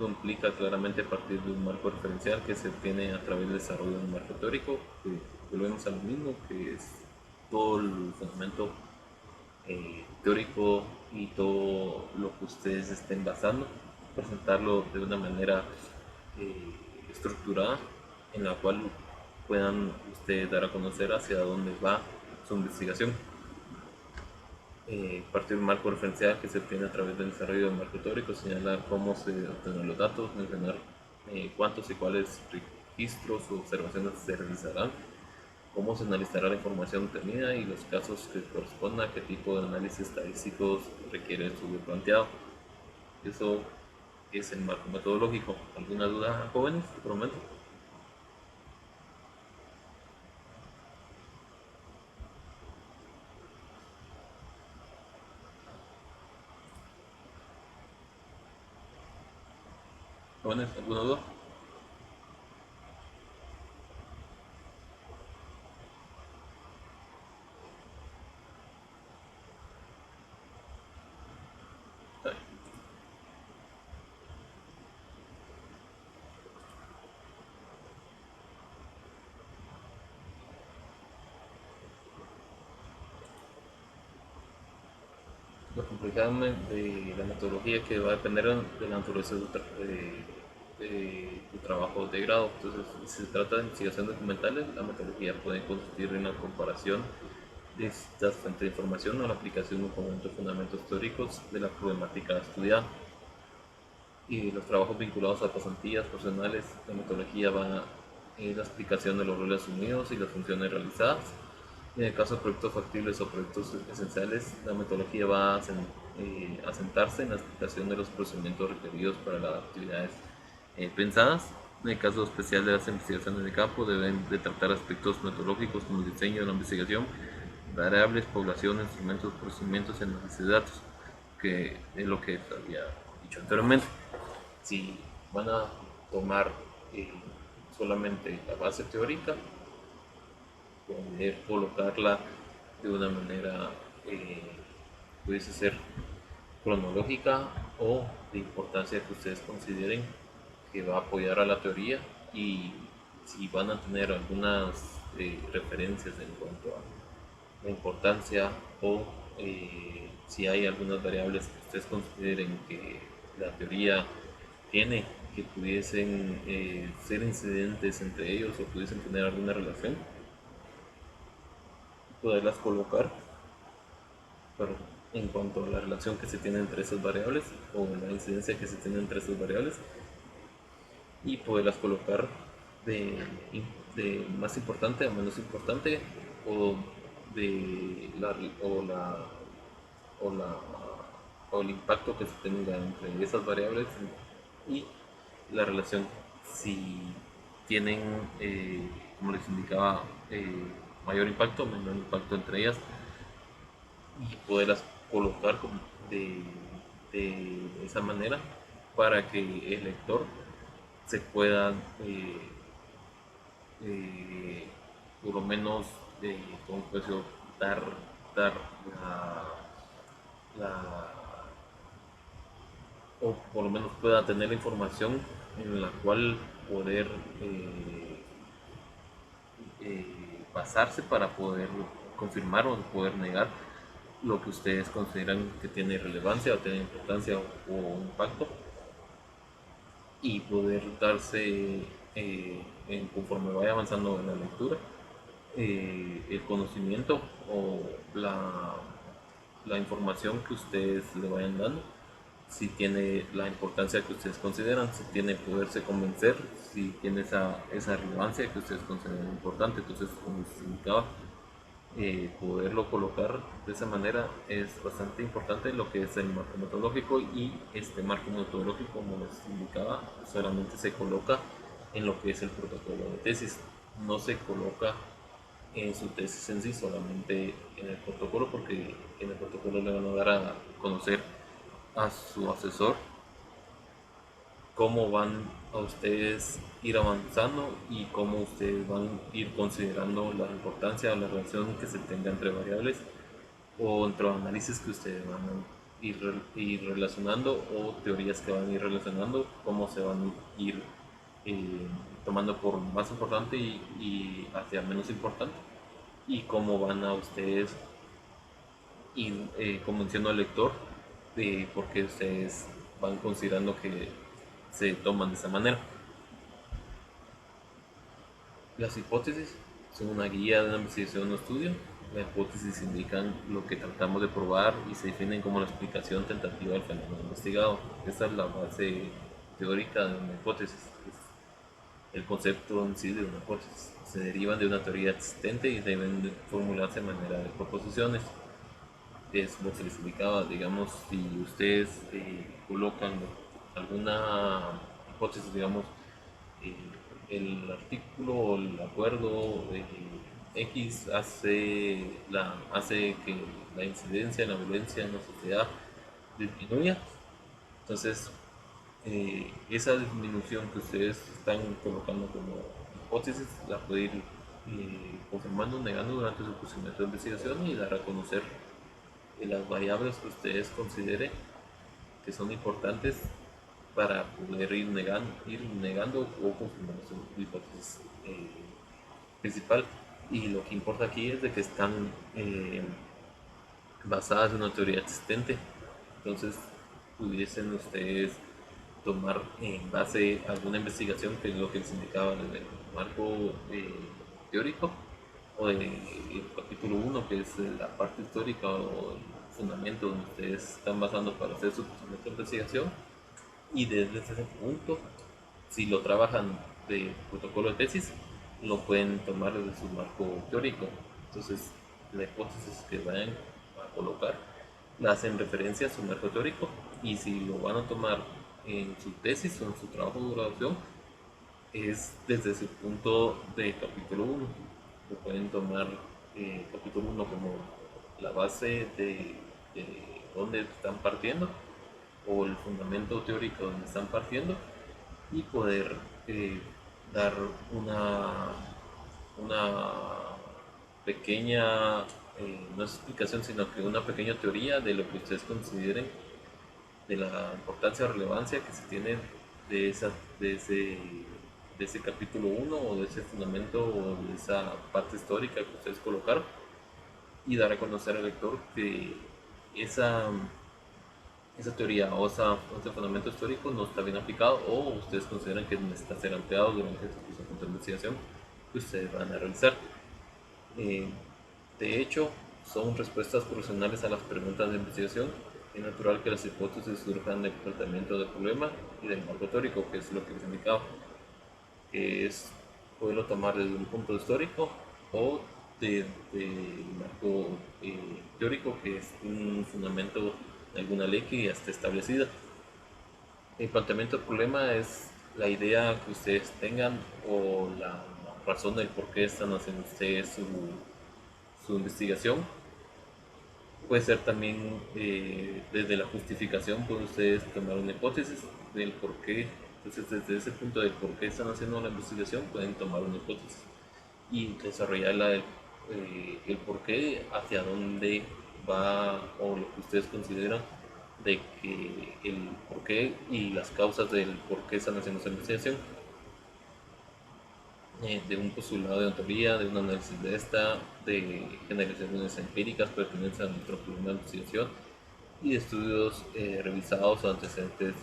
implica claramente partir de un marco referencial que se obtiene a través del desarrollo de un marco teórico, que volvemos a lo mismo, que es todo el fundamento teórico y todo lo que ustedes estén basando, presentarlo de una manera estructurada, en la cual puedan ustedes dar a conocer hacia dónde va su investigación. Partir de un marco referencial que se obtiene a través del desarrollo del marco teórico, señalar cómo se obtienen los datos, mencionar cuántos y cuáles registros o observaciones se realizarán, cómo se analizará la información obtenida y los casos que correspondan, qué tipo de análisis estadísticos requiere el estudio planteado. Eso es el marco metodológico. ¿Alguna duda, jóvenes, por el momento? ¿Jóvenes, alguna duda? La complejidad de la metodología que va a depender de la naturaleza de tu trabajo de grado. Entonces, si se trata de investigación documentales, la metodología puede consistir en la comparación de distintas fuentes de información o la aplicación de un conjunto de fundamentos teóricos de la problemática estudiada. Y los trabajos vinculados a pasantías profesionales, la metodología va en la explicación de los roles asumidos y las funciones realizadas. En el caso de proyectos factibles o proyectos esenciales, la metodología va a sentarse en la explicación de los procedimientos requeridos para las actividades pensadas. En el caso especial de las investigaciones de campo, deben de tratar aspectos metodológicos como el diseño de la investigación, variables, población, instrumentos, procedimientos y análisis de datos, que es lo que había dicho anteriormente. Si van a tomar eh, solamente la base teórica, poder colocarla de una manera, eh, pudiese ser cronológica o de importancia que ustedes consideren que va a apoyar a la teoría, y si van a tener algunas referencias en cuanto a la importancia o si hay algunas variables que ustedes consideren que la teoría tiene que pudiesen ser incidentes entre ellos o pudiesen tener alguna relación, poderlas colocar pero en cuanto a la relación que se tiene entre esas variables o la incidencia que se tiene entre esas variables, y poderlas colocar de, de más importante a menos importante, o de la, o la, o la o el impacto que se tenga entre esas variables y la relación, si tienen, como les indicaba, mayor impacto o menor impacto entre ellas, y poderlas colocar de, de esa manera para que el lector se pueda eh, por lo menos como puede ser, dar, dar la, o por lo menos pueda tener la información en la cual poder basarse para poder confirmar o poder negar lo que ustedes consideran que tiene relevancia o tiene importancia o impacto, y poder darse, conforme vaya avanzando en la lectura, el conocimiento o la información que ustedes le vayan dando, si tiene la importancia que ustedes consideran, si tiene poderse convencer, si tiene esa relevancia que ustedes consideran importante. Entonces, como les indicaba, poderlo colocar de esa manera es bastante importante, lo que es el marco metodológico. Y este marco metodológico, como les indicaba, solamente se coloca en lo que es el protocolo de tesis, no se coloca en su tesis en sí, solamente en el protocolo, porque en el protocolo le van a dar a conocer a su asesor cómo van a ustedes ir avanzando y cómo ustedes van a ir considerando la importancia o la relación que se tenga entre variables o entre análisis que ustedes van a ir relacionando, o teorías que van a ir relacionando, cómo se van a ir eh, tomando por más importante y hacia menos importante, y cómo van a ustedes ir convenciendo al lector de por qué ustedes van considerando que se toman de esa manera. Las hipótesis son una guía de una investigación o estudio. Las hipótesis indican lo que tratamos de probar y se definen como la explicación tentativa del fenómeno investigado. Esta es la base teórica de una hipótesis. el concepto en sí de una hipótesis. Se derivan de una teoría existente y deben formularse de manera de proposiciones. Es lo que les indicaba, digamos, si ustedes colocan alguna hipótesis, digamos, eh, el artículo o el acuerdo X hace que la incidencia en la violencia en la sociedad disminuya. Entonces, esa disminución que ustedes están colocando como hipótesis la puede ir confirmando o negando durante su procedimiento de investigación y dar a conocer las variables que ustedes consideren que son importantes para poder ir negando o confirmando su hipótesis principal. Y lo que importa aquí es de que están basadas en una teoría existente. Entonces, pudiesen ustedes tomar en base alguna investigación, que es lo que les indicaba desde el marco teórico, o del capítulo 1, que es la parte histórica o el fundamento donde ustedes están basando para hacer su procedimiento de investigación, y desde ese punto, si lo trabajan de protocolo de tesis, lo pueden tomar desde su marco teórico. Entonces, la hipótesis que vayan a colocar la hacen referencia a su marco teórico, y si lo van a tomar en su tesis o en su trabajo de graduación, es desde ese punto de capítulo 1. Lo pueden tomar capítulo 1 como la base de donde están partiendo, o el fundamento teórico donde están partiendo, y poder dar una pequeña, no es explicación, sino que una pequeña teoría de lo que ustedes consideren de la importancia o relevancia que se tiene de, esa, de, ese, de ese capítulo 1 o de ese fundamento o de esa parte histórica que ustedes colocaron, y dar a conocer al lector que esa, esa teoría o ese fundamento histórico no está bien aplicado, o ustedes consideran que necesita ser ampliado durante este proceso de investigación que ustedes van a realizar. Eh, de hecho, son respuestas profesionales a las preguntas de investigación. Es natural que las hipótesis surjan del planteamiento del problema y del marco teórico, que es lo que les indicaba, que es poderlo tomar desde un punto histórico o del marco teórico, que es un fundamento de alguna ley que ya está establecida. El planteamiento del problema es la idea que ustedes tengan o la razón del por qué están haciendo ustedes su investigación. Puede ser también desde la justificación, pueden ustedes tomar una hipótesis del por qué. Entonces, desde ese punto del por qué están haciendo la investigación, pueden tomar una hipótesis y desarrollarla el por qué, hacia dónde va, o lo que ustedes consideran de que el por qué y las causas del por qué están haciendo esa investigación, de un postulado de ontología, de un análisis de esta, de generalizaciones empíricas pertinentes a nuestro problema de investigación, y de estudios revisados o antecedentes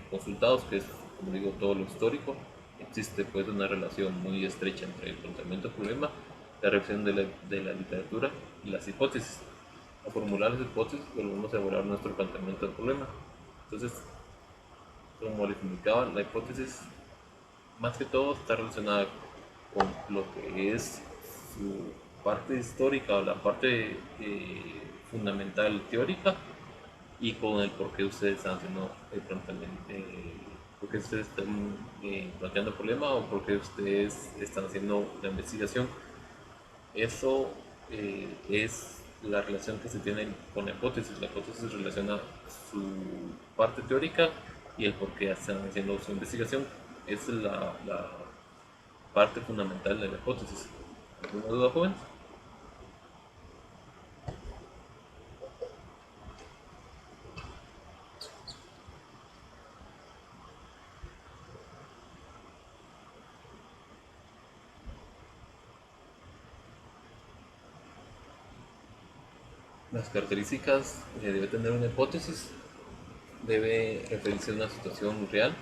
consultados, que es, como digo, todo lo histórico. Existe pues una relación muy estrecha entre el planteamiento del problema, la revisión de la literatura y las hipótesis. A formular las hipótesis volvemos a evaluar nuestro planteamiento del problema. Entonces, como les indicaba, la hipótesis más que todo está relacionada con lo que es su parte histórica o la parte fundamental teórica, y con el por qué ustedes están haciendo el planteamiento, por qué ustedes están planteando el problema o por qué ustedes están haciendo la investigación. Eso es la relación que se tiene con la hipótesis. La hipótesis relaciona su parte teórica y el por qué están haciendo su investigación. Es la parte fundamental de la hipótesis. ¿Alguna duda, joven? Las características que debe tener una hipótesis: debe referirse a una situación real.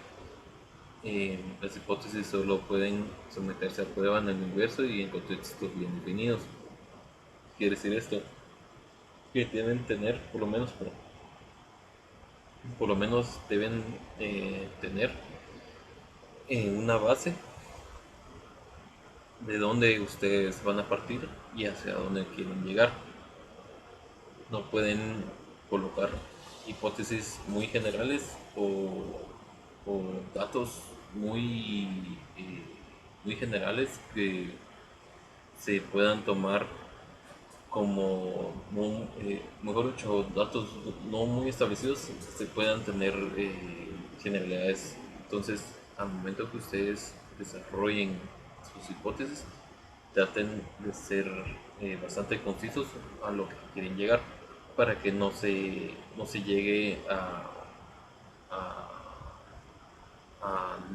Las hipótesis solo pueden someterse a prueba en el universo y en contextos bien definidos. Quiere decir esto que deben tener, por lo menos deben tener una base de dónde ustedes van a partir y hacia dónde quieren llegar. No pueden colocar hipótesis muy generales o datos muy generales que se puedan tomar como, mejor dicho, datos no muy establecidos, se puedan tener generalidades. Entonces, al momento que ustedes desarrollen sus hipótesis, traten de ser bastante concisos a lo que quieren llegar para que no se llegue a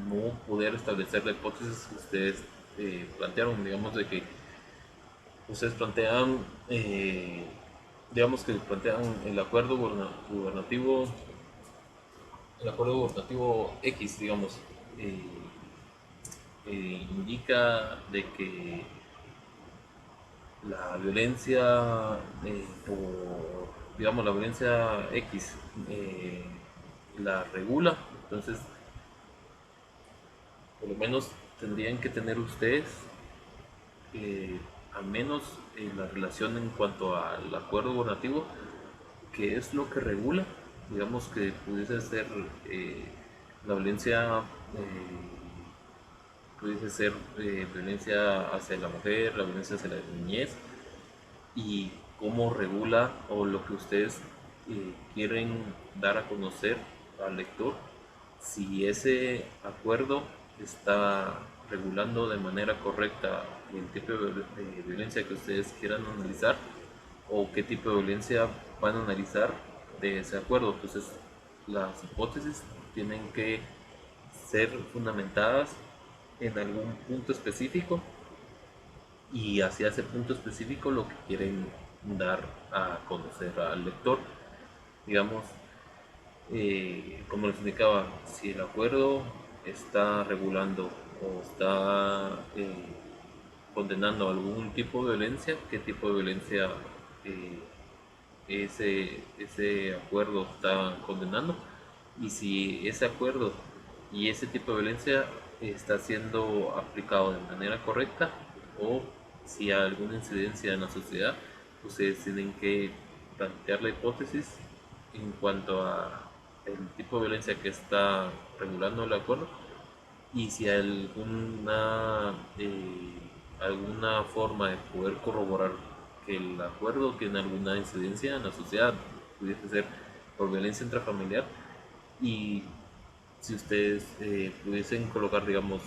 no poder establecer la hipótesis que ustedes plantearon. Digamos de que ustedes plantean, digamos que plantean el acuerdo gubernativo X, digamos, eh, indica de que la violencia digamos, la violencia X la regula. Entonces, por lo menos tendrían que tener ustedes al menos la relación en cuanto al acuerdo gubernativo, que es lo que regula. Digamos que pudiese ser la violencia, pudiese ser violencia hacia la mujer, la violencia hacia la niñez, y cómo regula o lo que ustedes quieren dar a conocer al lector, si ese acuerdo está regulando de manera correcta el tipo de violencia que ustedes quieran analizar o qué tipo de violencia van a analizar de ese acuerdo. Entonces, las hipótesis tienen que ser fundamentadas en algún punto específico y hacia ese punto específico lo que quieren dar a conocer al lector. Digamos, como les indicaba, si el acuerdo está regulando o está condenando algún tipo de violencia, qué tipo de violencia eh, ese acuerdo está condenando, y si ese acuerdo y ese tipo de violencia está siendo aplicado de manera correcta o si hay alguna incidencia en la sociedad, ustedes tienen que plantear la hipótesis en cuanto a el tipo de violencia que está regulando el acuerdo y si hay alguna forma de poder corroborar que el acuerdo tiene alguna incidencia en la sociedad, pudiese ser por violencia intrafamiliar, y si ustedes pudiesen colocar, digamos,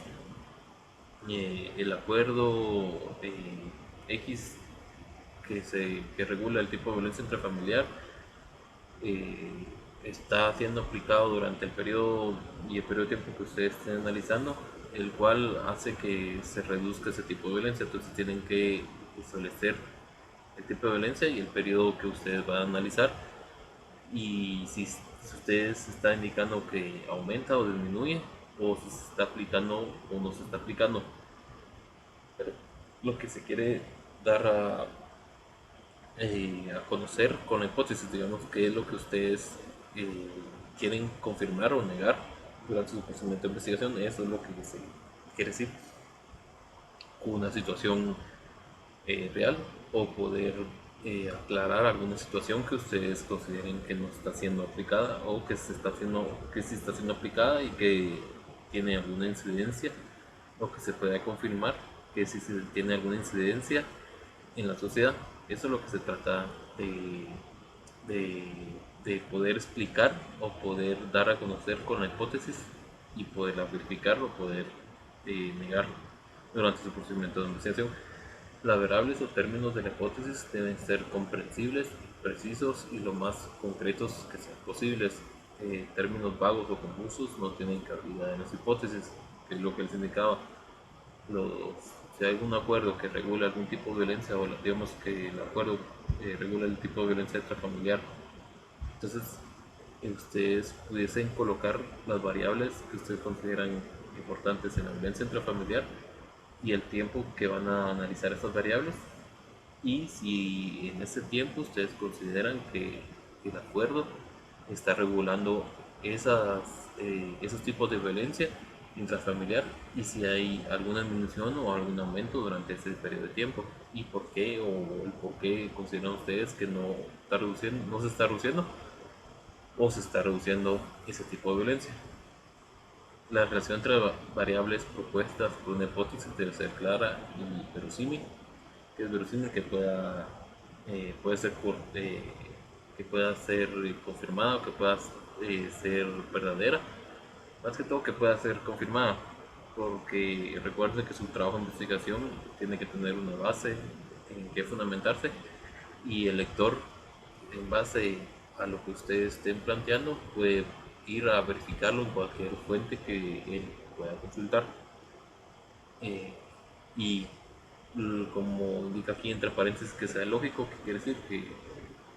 el acuerdo X que regula el tipo de violencia intrafamiliar eh, está siendo aplicado durante el periodo y el periodo de tiempo que ustedes estén analizando, el cual hace que se reduzca ese tipo de violencia. Entonces tienen que establecer el tipo de violencia y el periodo que ustedes van a analizar, y si ustedes está indicando que aumenta o disminuye o si se está aplicando o no se está aplicando. Pero lo que se quiere dar a conocer con la hipótesis, digamos, qué es lo que ustedes eh, quieren confirmar o negar durante su procedimiento de investigación. Eso es lo que se quiere decir una situación real, o poder aclarar alguna situación que ustedes consideren que no está siendo aplicada o que sí está siendo aplicada y que tiene alguna incidencia, o que se pueda confirmar que sí se tiene alguna incidencia en la sociedad. Eso es lo que se trata de, de poder explicar o poder dar a conocer con la hipótesis y poderla verificar o poder negar durante su procedimiento de investigación. Las variables o términos de la hipótesis deben ser comprensibles, precisos y lo más concretos que sean posibles. Términos vagos o confusos no tienen cabida en las hipótesis, que es lo que les indicaba. Los, si hay algún acuerdo que regule algún tipo de violencia, o digamos que el acuerdo regula el tipo de violencia intrafamiliar, entonces ustedes pudiesen colocar las variables que ustedes consideran importantes en la violencia intrafamiliar y el tiempo que van a analizar estas variables, y si en ese tiempo ustedes consideran que el acuerdo está regulando esos tipos de violencia, intrafamiliar y si hay alguna disminución o algún aumento durante ese periodo de tiempo y por qué o el por qué consideran ustedes que no se está reduciendo o se está reduciendo ese tipo de violencia. La relación entre variables propuestas por una hipótesis debe ser clara y verosímil, que es verosímil que puede ser que pueda ser confirmada o que pueda ser verdadera, más que todo que pueda ser confirmada, porque recuerden que su trabajo de investigación tiene que tener una base en que fundamentarse y el lector, en base a lo que ustedes estén planteando, puede ir a verificarlo en cualquier fuente que él pueda consultar. Eh, y como indica aquí entre paréntesis que sea lógico, que quiere decir que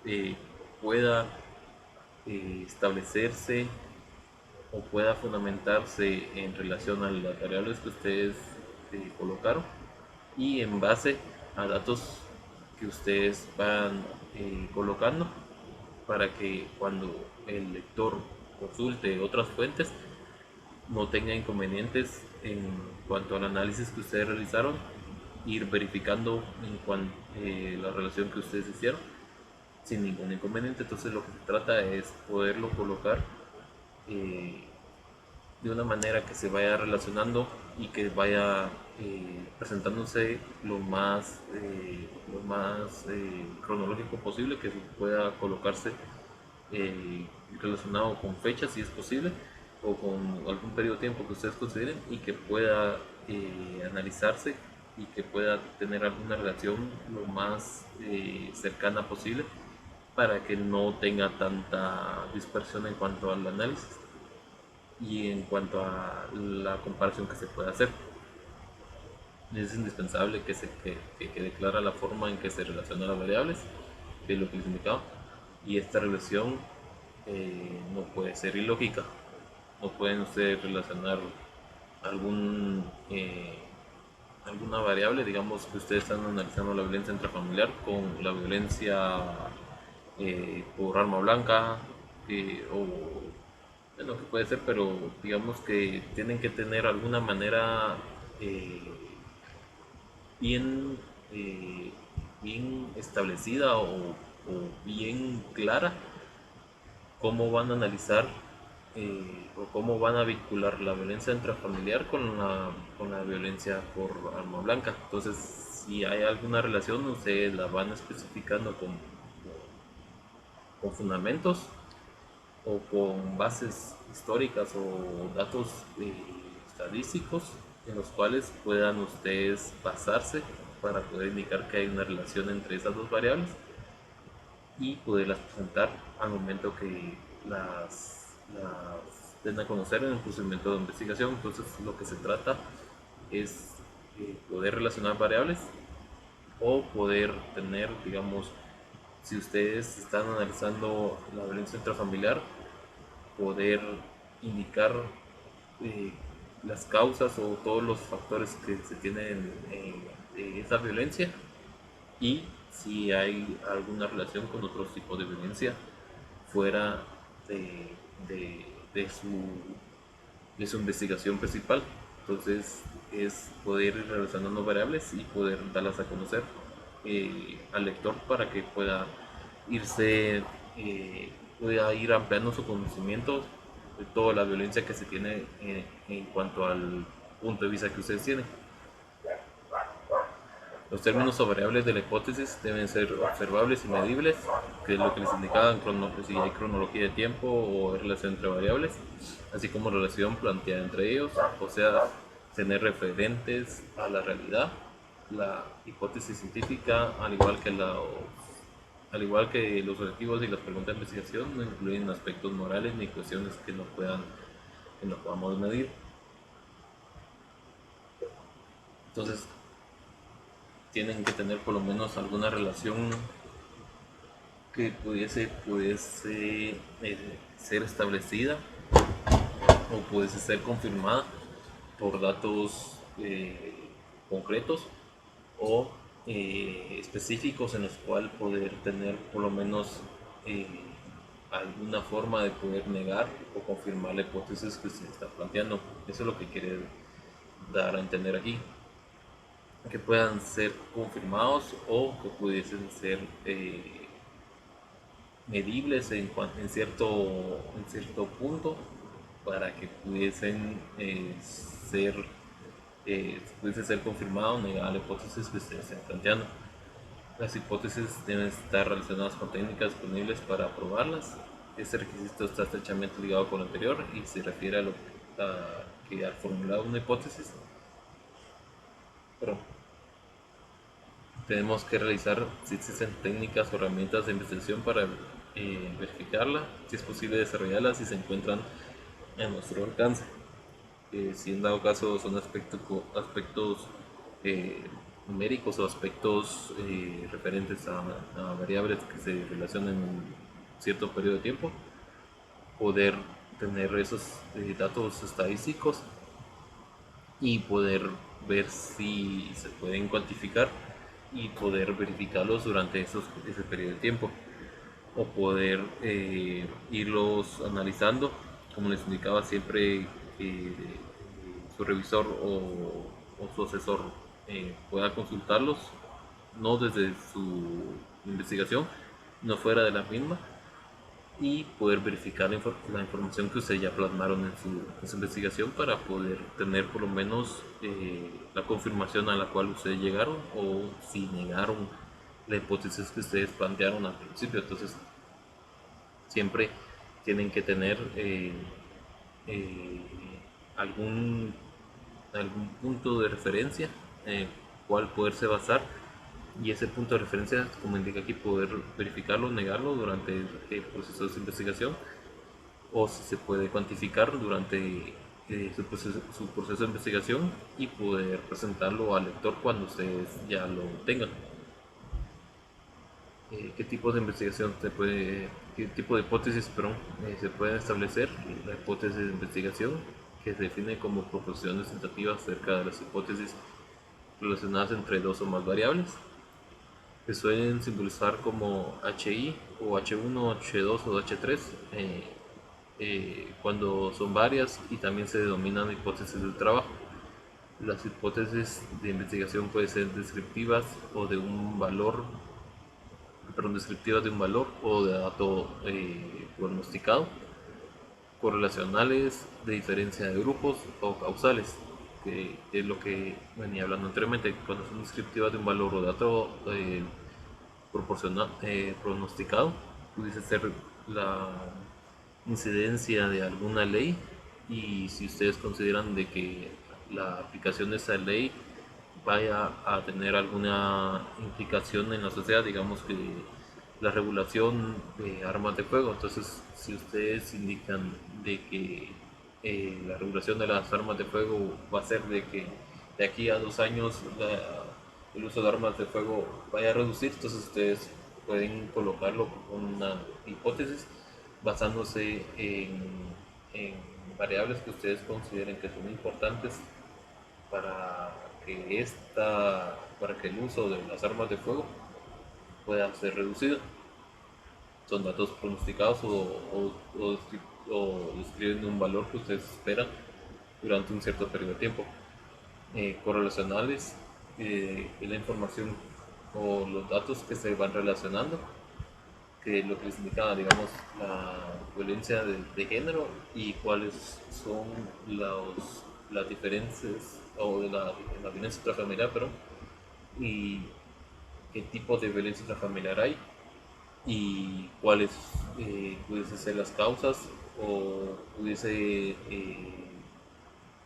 eh, pueda establecerse o pueda fundamentarse en relación a las variables que ustedes colocaron y en base a datos que ustedes van colocando para que cuando el lector consulte otras fuentes no tenga inconvenientes en cuanto al análisis que ustedes realizaron, ir verificando la relación que ustedes hicieron sin ningún inconveniente. Entonces lo que se trata es poderlo colocar eh, de una manera que se vaya relacionando y que vaya presentándose lo más cronológico posible, que pueda colocarse relacionado con fechas si es posible o con algún periodo de tiempo que ustedes consideren y que pueda analizarse y que pueda tener alguna relación lo más cercana posible para que no tenga tanta dispersión en cuanto al análisis y en cuanto a la comparación que se puede hacer. Es indispensable que quede clara la forma en que se relacionan las variables, que es lo que les indicaba, y esta relación no puede ser ilógica. No pueden ustedes relacionar algún, alguna variable, digamos que ustedes están analizando la violencia intrafamiliar con la violencia por arma blanca o bueno, que puede ser, pero digamos que tienen que tener alguna manera eh, bien, eh, bien establecida bien clara cómo van a analizar o cómo van a vincular la violencia intrafamiliar con la violencia por arma blanca. Entonces, si hay alguna relación, ustedes la van especificando con fundamentos o con bases históricas o datos estadísticos en los cuales puedan ustedes basarse para poder indicar que hay una relación entre esas dos variables y poderlas presentar al momento que las den a conocer en el procedimiento de investigación. Entonces lo que se trata es poder relacionar variables o poder tener, digamos, si ustedes están analizando la violencia intrafamiliar, poder indicar eh, las causas o todos los factores que se tienen en esa violencia y si hay alguna relación con otros tipos de violencia fuera de, de, de su, de su investigación principal. Entonces es poder ir relacionando variables y poder darlas a conocer al lector para que irse, pueda ir ampliando su conocimiento de toda la violencia que se tiene en cuanto al punto de vista que ustedes tienen. Los términos o variables de la hipótesis deben ser observables y medibles, que es lo que les indicaba si hay cronología de tiempo o relación entre variables, así como relación planteada entre ellos, o sea, tener referentes a la realidad. La hipótesis científica, al igual que los objetivos y las preguntas de investigación, no incluyen aspectos morales ni cuestiones que no podamos medir. Entonces, tienen que tener por lo menos alguna relación que pudiese ser establecida o pudiese ser confirmada por datos concretos o específicos en los cuales poder tener por lo menos alguna forma de poder negar o confirmar la hipótesis que se está planteando. Eso es lo que quiere dar a entender aquí, que puedan ser confirmados o que pudiesen ser medibles en cierto punto para que pudiese ser confirmado o negada la hipótesis que ustedes estén planteando. Las hipótesis deben estar relacionadas con técnicas disponibles para probarlas. Este requisito está estrechamente ligado con lo anterior y se refiere que al formular una hipótesis, pero tenemos que realizar si existen técnicas o herramientas de investigación para verificarla, si es posible desarrollarlas, si se encuentran en nuestro alcance. Si en dado caso son aspectos eh, numéricos o aspectos referentes a variables que se relacionan en un cierto periodo de tiempo, poder tener esos datos estadísticos y poder ver si se pueden cuantificar y poder verificarlos durante ese periodo de tiempo, o poder irlos analizando, como les indicaba siempre, su revisor o su asesor pueda consultarlos, no desde su investigación, no fuera de la misma, y poder verificar la información que ustedes ya plasmaron en su investigación para poder tener por lo menos la confirmación a la cual ustedes llegaron o si negaron la hipótesis que ustedes plantearon al principio. Entonces siempre tienen que tener eh, algún, algún punto de referencia cual poderse basar, y ese punto de referencia, como indica aquí, poder verificarlo, negarlo durante el proceso de investigación, o si se puede cuantificar durante su proceso de investigación y poder presentarlo al lector cuando ustedes ya lo tengan. ¿Qué tipo de investigación qué tipo de hipótesis, perdón, se pueden establecer? La hipótesis de investigación, que se define como proposiciones tentativas acerca de las hipótesis relacionadas entre dos o más variables, que suelen simbolizar como HI o H1, H2 o H3 cuando son varias, y también se denominan hipótesis del trabajo. Las hipótesis de investigación pueden ser descriptivas o de un valor, descriptivas de un valor o de dato pronosticado, correlacionales, de diferencia de grupos o causales, que es lo que venía hablando anteriormente. Cuando son descriptivas de un valor o dato pronosticado, pudiese ser la incidencia de alguna ley, y si ustedes consideran de que la aplicación de esa ley vaya a tener alguna implicación en la sociedad, digamos que la regulación de armas de fuego. Entonces, si ustedes indican de que la regulación de las armas de fuego va a ser de que de aquí a 2 años el uso de armas de fuego vaya a reducir, entonces ustedes pueden colocarlo como una hipótesis basándose en variables que ustedes consideren que son importantes para para que el uso de las armas de fuego pueda ser reducido. Son datos pronosticados o describen un valor que ustedes esperan durante un cierto periodo de tiempo. Correlacionales es la información o los datos que se van relacionando, que lo que les indicaba, digamos, la violencia de género y cuáles son las diferencias o de la violencia intrafamiliar, pero y qué tipo de violencia intrafamiliar hay y cuáles pudiesen ser las causas, o pudiese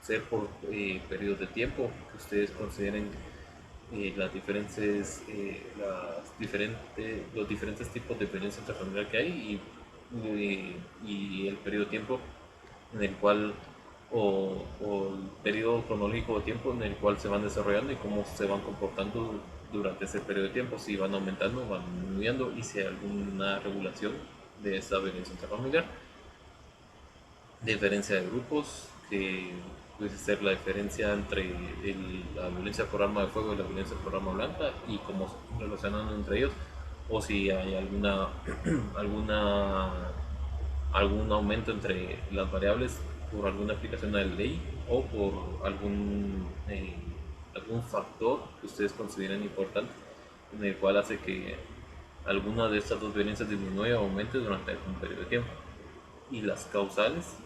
ser por periodos de tiempo que ustedes consideren los diferentes tipos de violencia intrafamiliar que hay, y el periodo de tiempo en el cual, o el periodo cronológico de tiempo en el cual se van desarrollando y cómo se van comportando durante ese periodo de tiempo, si van aumentando, van disminuyendo, y si hay alguna regulación de esa violencia intrafamiliar. Diferencia de grupos, que puede ser la diferencia entre la violencia por arma de fuego y la violencia por arma blanca y cómo se relacionan entre ellos, o si hay alguna algún aumento entre las variables por alguna aplicación de la ley o por algún factor que ustedes consideren importante, en el cual hace que alguna de estas dos violencias disminuya o aumente durante un periodo de tiempo. Y las causales,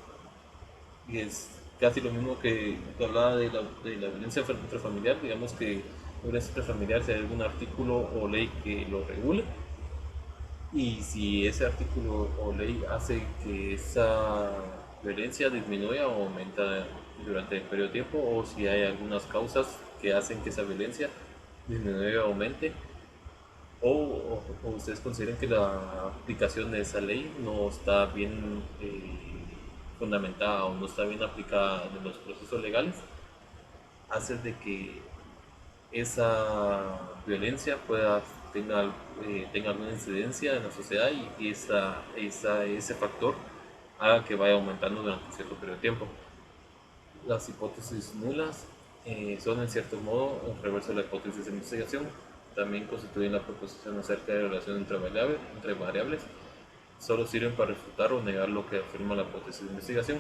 y es casi lo mismo que hablaba de la violencia intrafamiliar. Digamos que la violencia intrafamiliar, si hay algún artículo o ley que lo regule, y si ese artículo o ley hace que esa violencia disminuya o aumenta durante el periodo de tiempo, o si hay algunas causas que hacen que esa violencia disminuya o aumente, o ustedes consideran que la aplicación de esa ley no está bien fundamentada o no está bien aplicada en los procesos legales, hace de que esa violencia tenga alguna incidencia en la sociedad, y ese factor haga que vaya aumentando durante cierto periodo de tiempo. Las hipótesis nulas son en cierto modo un reverso de la hipótesis de investigación. También constituyen la proposición acerca de la relación entre variables. Solo sirven para refutar o negar lo que afirma la hipótesis de investigación.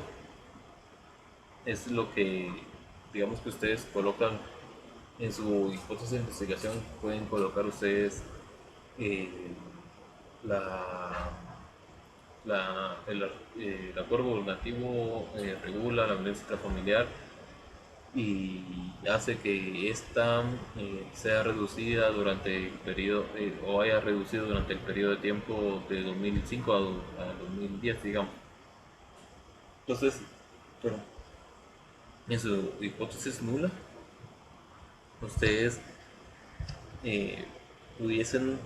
Es lo que, digamos, que ustedes colocan en su hipótesis de investigación. Pueden colocar ustedes eh, la, el acuerdo gubernativo regula la violencia intrafamiliar y hace que esta sea reducida durante el periodo, o haya reducido durante el periodo de tiempo de 2005 a 2010, digamos. Entonces, pero en su hipótesis nula, ustedes eh, pudiesen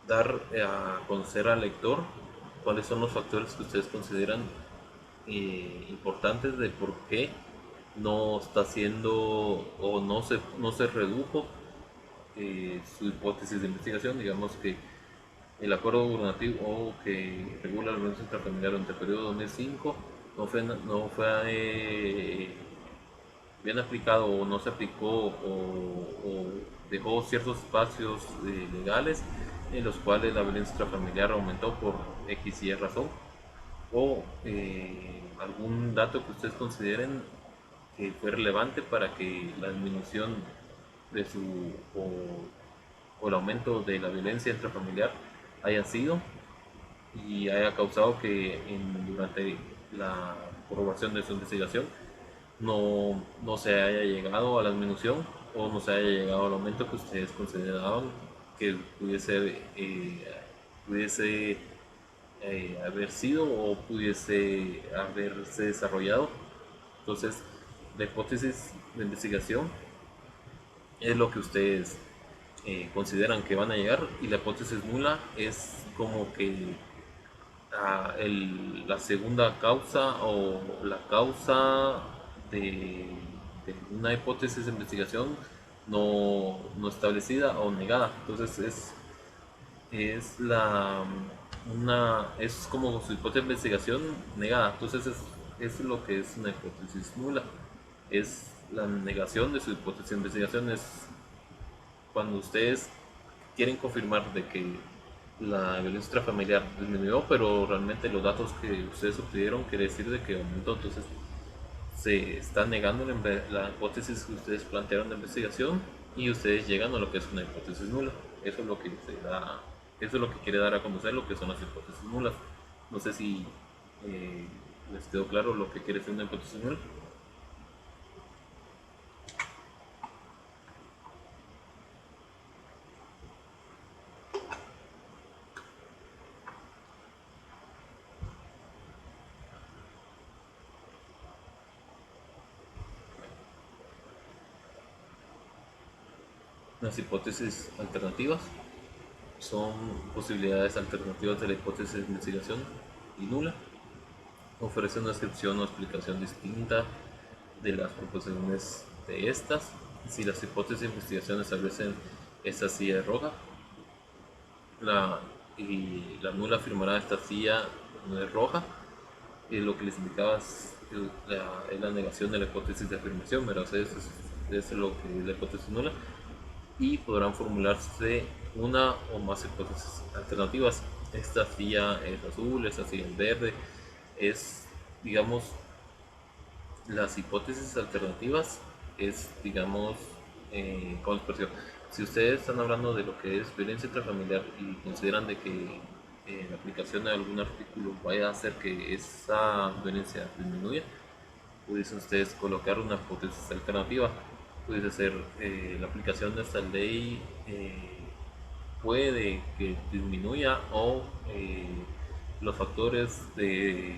dar a conocer al lector cuáles son los factores que ustedes consideran importantes de por qué no está haciendo o no se redujo su hipótesis de investigación. Digamos que el acuerdo gubernativo o que regula la violencia intrafamiliar durante el periodo 2005 no fue bien aplicado, o no se aplicó, o dejó ciertos espacios legales en los cuales la violencia intrafamiliar aumentó por X y Y razón, o algún dato que ustedes consideren que fue relevante para que la disminución de o el aumento de la violencia intrafamiliar haya sido y haya causado que durante la aprobación de su investigación no se haya llegado a la disminución o no se haya llegado al aumento que ustedes consideraban que pudiese haber sido o pudiese haberse desarrollado. Entonces, la hipótesis de investigación es lo que ustedes consideran que van a llegar, y la hipótesis nula es como que la segunda causa o la causa de, de una hipótesis de investigación no establecida o negada. Entonces es como su hipótesis de investigación negada. Entonces es lo que es una hipótesis nula. Es la negación de su hipótesis de investigación. Es cuando ustedes quieren confirmar de que la violencia intrafamiliar disminuyó, pero realmente los datos que ustedes obtuvieron quiere decir de que aumentó. Entonces se está negando la hipótesis que ustedes plantearon de investigación, y ustedes llegan a lo que es una hipótesis nula. Eso es lo que eso es lo que quiere dar a conocer lo que son las hipótesis nulas. No sé si les quedó claro lo que quiere decir una hipótesis nula. Las hipótesis alternativas son posibilidades alternativas de la hipótesis de investigación y nula. Ofrece una descripción o explicación distinta de las proposiciones de estas. Si las hipótesis de investigación establecen esta silla roja, y la nula afirmará esta silla no es roja, y lo que les indicaba es la negación de la hipótesis de afirmación, pero es lo que es la hipótesis nula, y podrán formularse una o más hipótesis alternativas. Esta silla es azul, esta silla es verde. Es, digamos, las hipótesis alternativas es, digamos, ¿cómo expresión? Si ustedes están hablando de lo que es violencia intrafamiliar y consideran de que la aplicación de algún artículo vaya a hacer que esa violencia disminuya, pudiesen ustedes colocar una hipótesis alternativa. Pudiese ser la aplicación de esta ley puede que disminuya o los factores de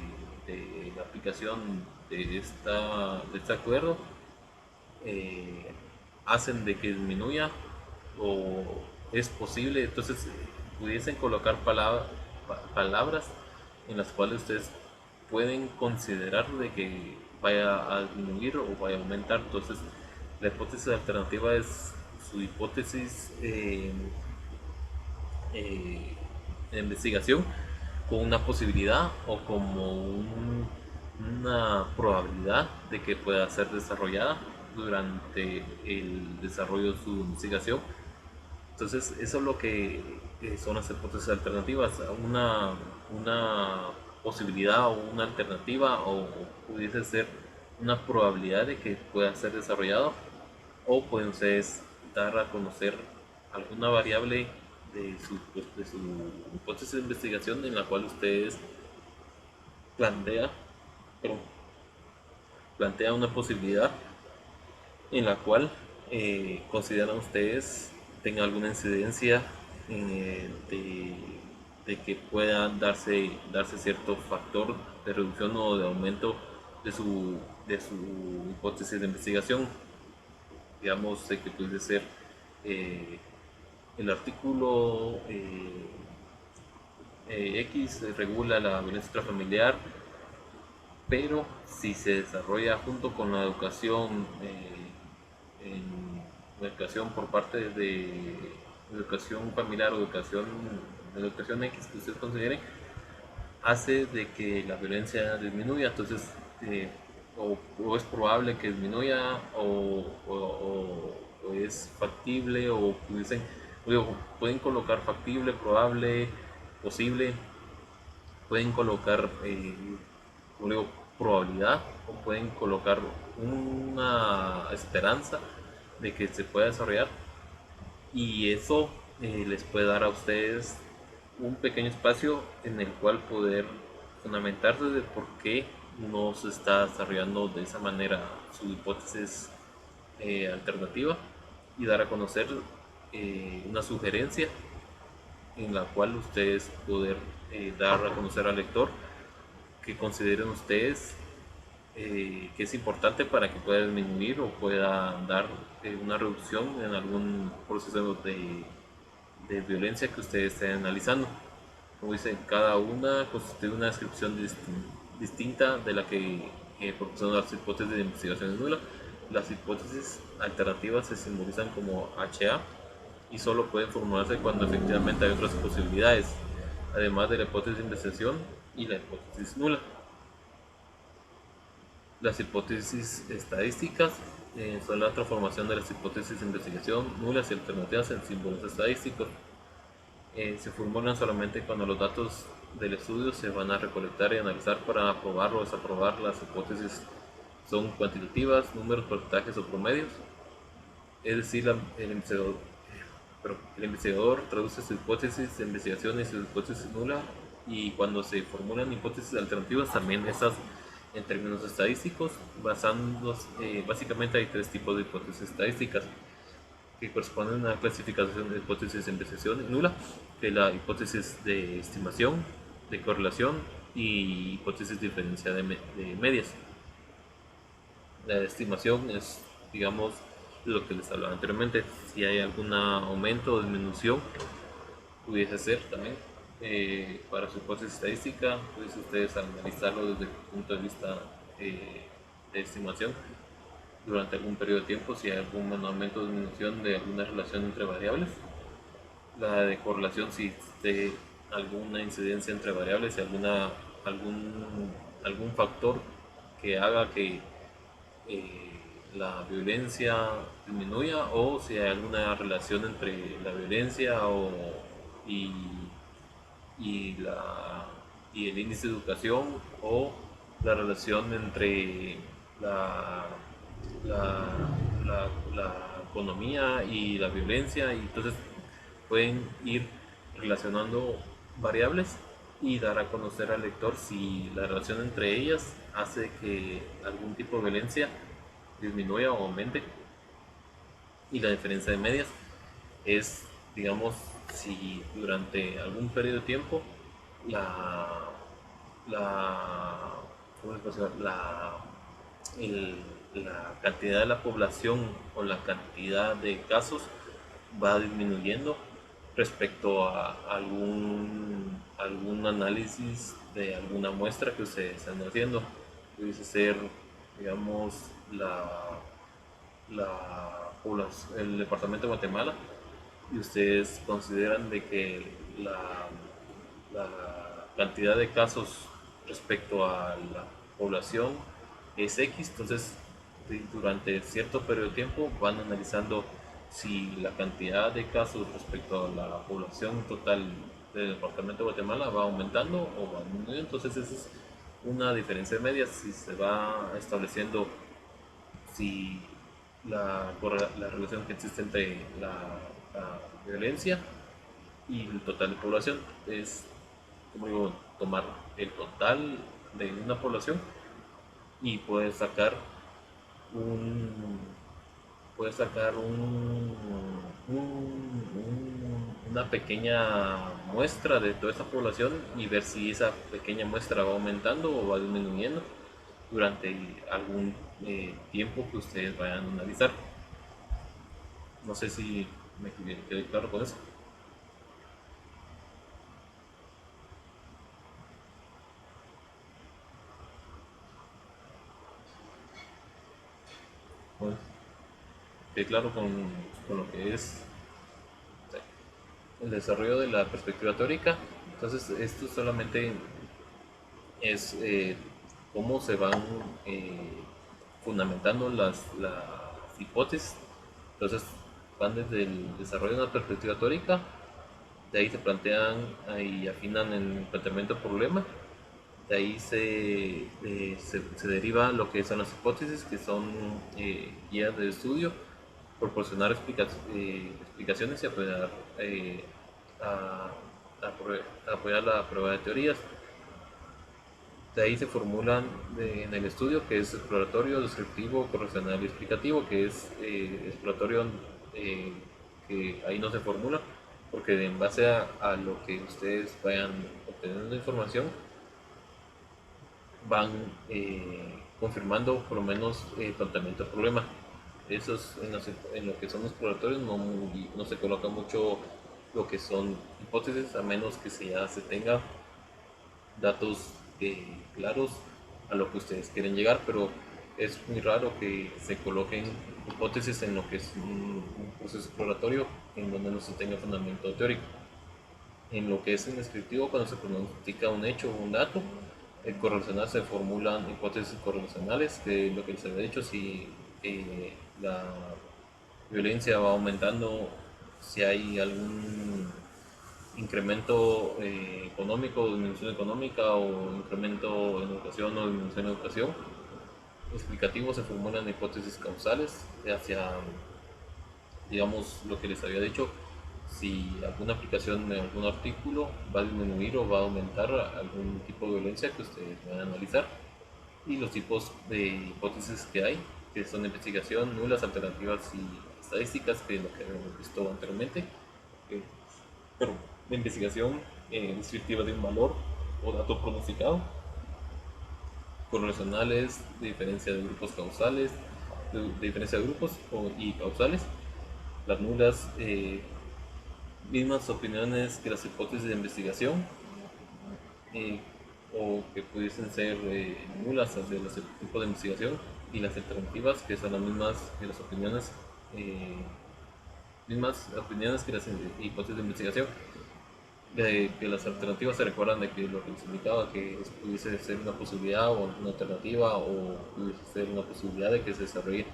la aplicación de este acuerdo eh, hacen de que disminuya o es posible. Entonces pudiesen colocar palabras en las cuales ustedes pueden considerar de que vaya a disminuir o vaya a aumentar. Entonces la hipótesis alternativa es su hipótesis de investigación con una posibilidad o como una probabilidad de que pueda ser desarrollada durante el desarrollo de su investigación. Entonces, eso es lo que son las hipótesis alternativas, una posibilidad o una alternativa o pudiese ser una probabilidad de que pueda ser desarrollado o pueden ustedes dar a conocer alguna variable de su hipótesis de investigación en la cual ustedes plantea, perdón, plantea una posibilidad en la cual consideran ustedes tenga alguna incidencia de que pueda darse cierto factor de reducción o de aumento de su hipótesis de investigación. Digamos que puede ser eh, el artículo X regula la violencia intrafamiliar, pero si se desarrolla junto con la educación, educación por parte de educación familiar o educación X que ustedes consideren, hace de que la violencia disminuya. Entonces, o es probable que disminuya o es factible o pueden colocar factible, probable, posible, pueden colocar como digo, probabilidad o pueden colocar una esperanza de que se pueda desarrollar y eso les puede dar a ustedes un pequeño espacio en el cual poder fundamentarse de por qué no se está desarrollando de esa manera su hipótesis alternativa y dar a conocer una sugerencia en la cual ustedes poder dar a conocer al lector que consideren ustedes que es importante para que pueda disminuir o pueda dar una reducción en algún proceso de violencia que ustedes estén analizando. Como dicen, cada una constituye una descripción distinta de la que proporcionan las hipótesis de investigación nula. Las hipótesis alternativas se simbolizan como HA y solo pueden formularse cuando efectivamente hay otras posibilidades, además de la hipótesis de investigación y la hipótesis nula. Las hipótesis estadísticas son la transformación de las hipótesis de investigación nulas y alternativas en símbolos estadísticos. Se formulan solamente cuando los datos del estudio se van a recolectar y analizar para aprobar o desaprobar. Las hipótesis son cuantitativas, números, porcentajes o promedios. Es decir, el investigador traduce su hipótesis de investigación y su hipótesis nula y cuando se formulan hipótesis alternativas también estas en términos estadísticos, básicamente hay tres tipos de hipótesis estadísticas que corresponden a una clasificación de hipótesis de investigación nula, que es la hipótesis de estimación, de correlación y hipótesis de diferencia de medias. La estimación es, digamos, lo que les hablaba anteriormente, si hay algún aumento o disminución, pudiese ser también. Para su hipótesis estadística, pudiesen ustedes analizarlo desde el punto de vista de estimación durante algún periodo de tiempo, si hay algún aumento o disminución de alguna relación entre variables. La de correlación, si existe alguna incidencia entre variables, si algún factor que haga que la violencia disminuya o si hay alguna relación entre la violencia y, y, la, y el índice de educación o la relación entre la, la, la economía y la violencia y entonces pueden ir relacionando variables y dar a conocer al lector si la relación entre ellas hace que algún tipo de violencia disminuya o aumente. Y la diferencia de medias es, digamos, si durante algún periodo de tiempo la, la, ¿cómo se puede decir? El- la cantidad de la población o la cantidad de casos va disminuyendo respecto a algún análisis de alguna muestra que ustedes están haciendo. Pudiese ser, digamos, el departamento de Guatemala y ustedes consideran de que la cantidad de casos respecto a la población es X, entonces durante cierto periodo de tiempo van analizando si la cantidad de casos respecto a la población total del departamento de Guatemala va aumentando o va disminuyendo, entonces esa es una diferencia de medias, si se va estableciendo si la relación que existe entre la violencia y el total de población es, como digo, tomar el total de una población y un, puedes sacar una pequeña muestra de toda esa población y ver si esa pequeña muestra va aumentando o va disminuyendo durante algún tiempo que ustedes vayan a analizar. No sé si me quedé claro con eso. Bueno, quedé claro con lo que es el desarrollo de la perspectiva teórica. Entonces, esto solamente es cómo se van fundamentando las hipótesis. Entonces, van desde el desarrollo de una perspectiva teórica, de ahí se plantean y afinan el planteamiento del problema, de ahí se deriva lo que son las hipótesis, que son guías de estudio, proporcionar explicaciones y a, apoyar la prueba de teorías. De ahí se formulan en el estudio que es exploratorio, descriptivo, correlacional y explicativo, que es exploratorio eh, que ahí no se formula, porque en base a lo que ustedes vayan obteniendo de información, van confirmando por lo menos el planteamiento del problema. Eso es en lo que son exploratorios, no se coloca mucho lo que son hipótesis, a menos que ya se tenga datos claros a lo que ustedes quieren llegar, pero es muy raro que se coloquen hipótesis en lo que es un proceso exploratorio en donde no se tenga fundamento teórico. En lo que es en descriptivo, cuando se pronostica un hecho o un dato, el correlacional se formulan hipótesis correlacionales, que lo que les había dicho, si la violencia va aumentando, si hay algún incremento económico, disminución económica o incremento en educación o disminución en educación. Explicativo se formulan hipótesis causales hacia, digamos, lo que les había dicho, si alguna aplicación de algún artículo va a disminuir o va a aumentar algún tipo de violencia que ustedes van a analizar y los tipos de hipótesis que hay, que son de investigación, nulas, alternativas y estadísticas, que es lo que habíamos visto anteriormente. Eh, pero de investigación descriptiva de un valor o dato pronosticado, correlacionales, de diferencia de grupos causales, de diferencia de grupos y causales, las nulas, mismas opiniones que las hipótesis de investigación, eh, o que pudiesen ser nulas hacia los tipos de investigación, y las alternativas, que son las mismas que las opiniones que las hipótesis de investigación. Que las alternativas se recuerdan de que lo que les indicaba, que pudiese ser una posibilidad o una alternativa, o pudiese ser una posibilidad de que se desarrolle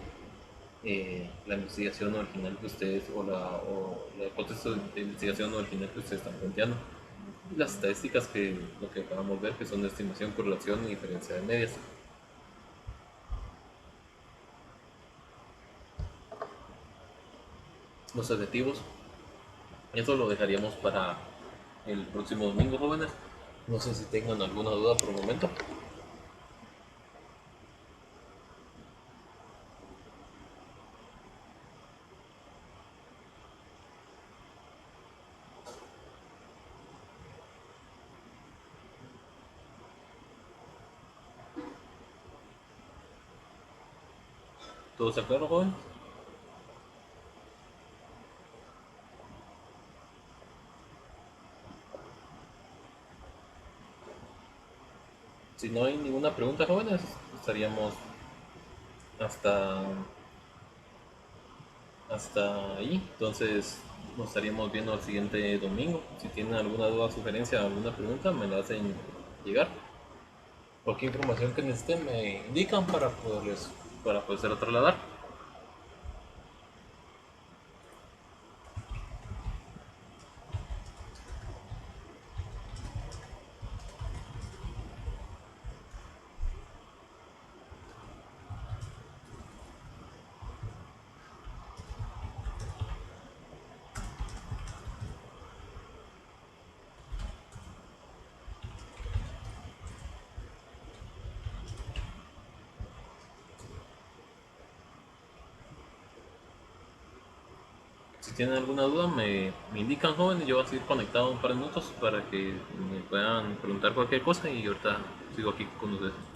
la investigación original que ustedes o la hipótesis de investigación original que ustedes están planteando. Y las estadísticas que lo que acabamos de ver que son de estimación, correlación y diferencia de medias. Los objetivos, eso lo dejaríamos para el próximo domingo, jóvenes. No sé si tengan alguna duda por el momento. ¿Todo está claro, jóvenes? Si no hay ninguna pregunta, jóvenes, estaríamos hasta, hasta ahí. Entonces, nos estaríamos viendo el siguiente domingo. Si tienen alguna duda, sugerencia, alguna pregunta, me la hacen llegar. Cualquier información que necesiten me indican para poder trasladar. Si tienen alguna duda, me indican, jóvenes. Yo voy a seguir conectado un par de minutos para que me puedan preguntar cualquier cosa y ahorita sigo aquí con ustedes.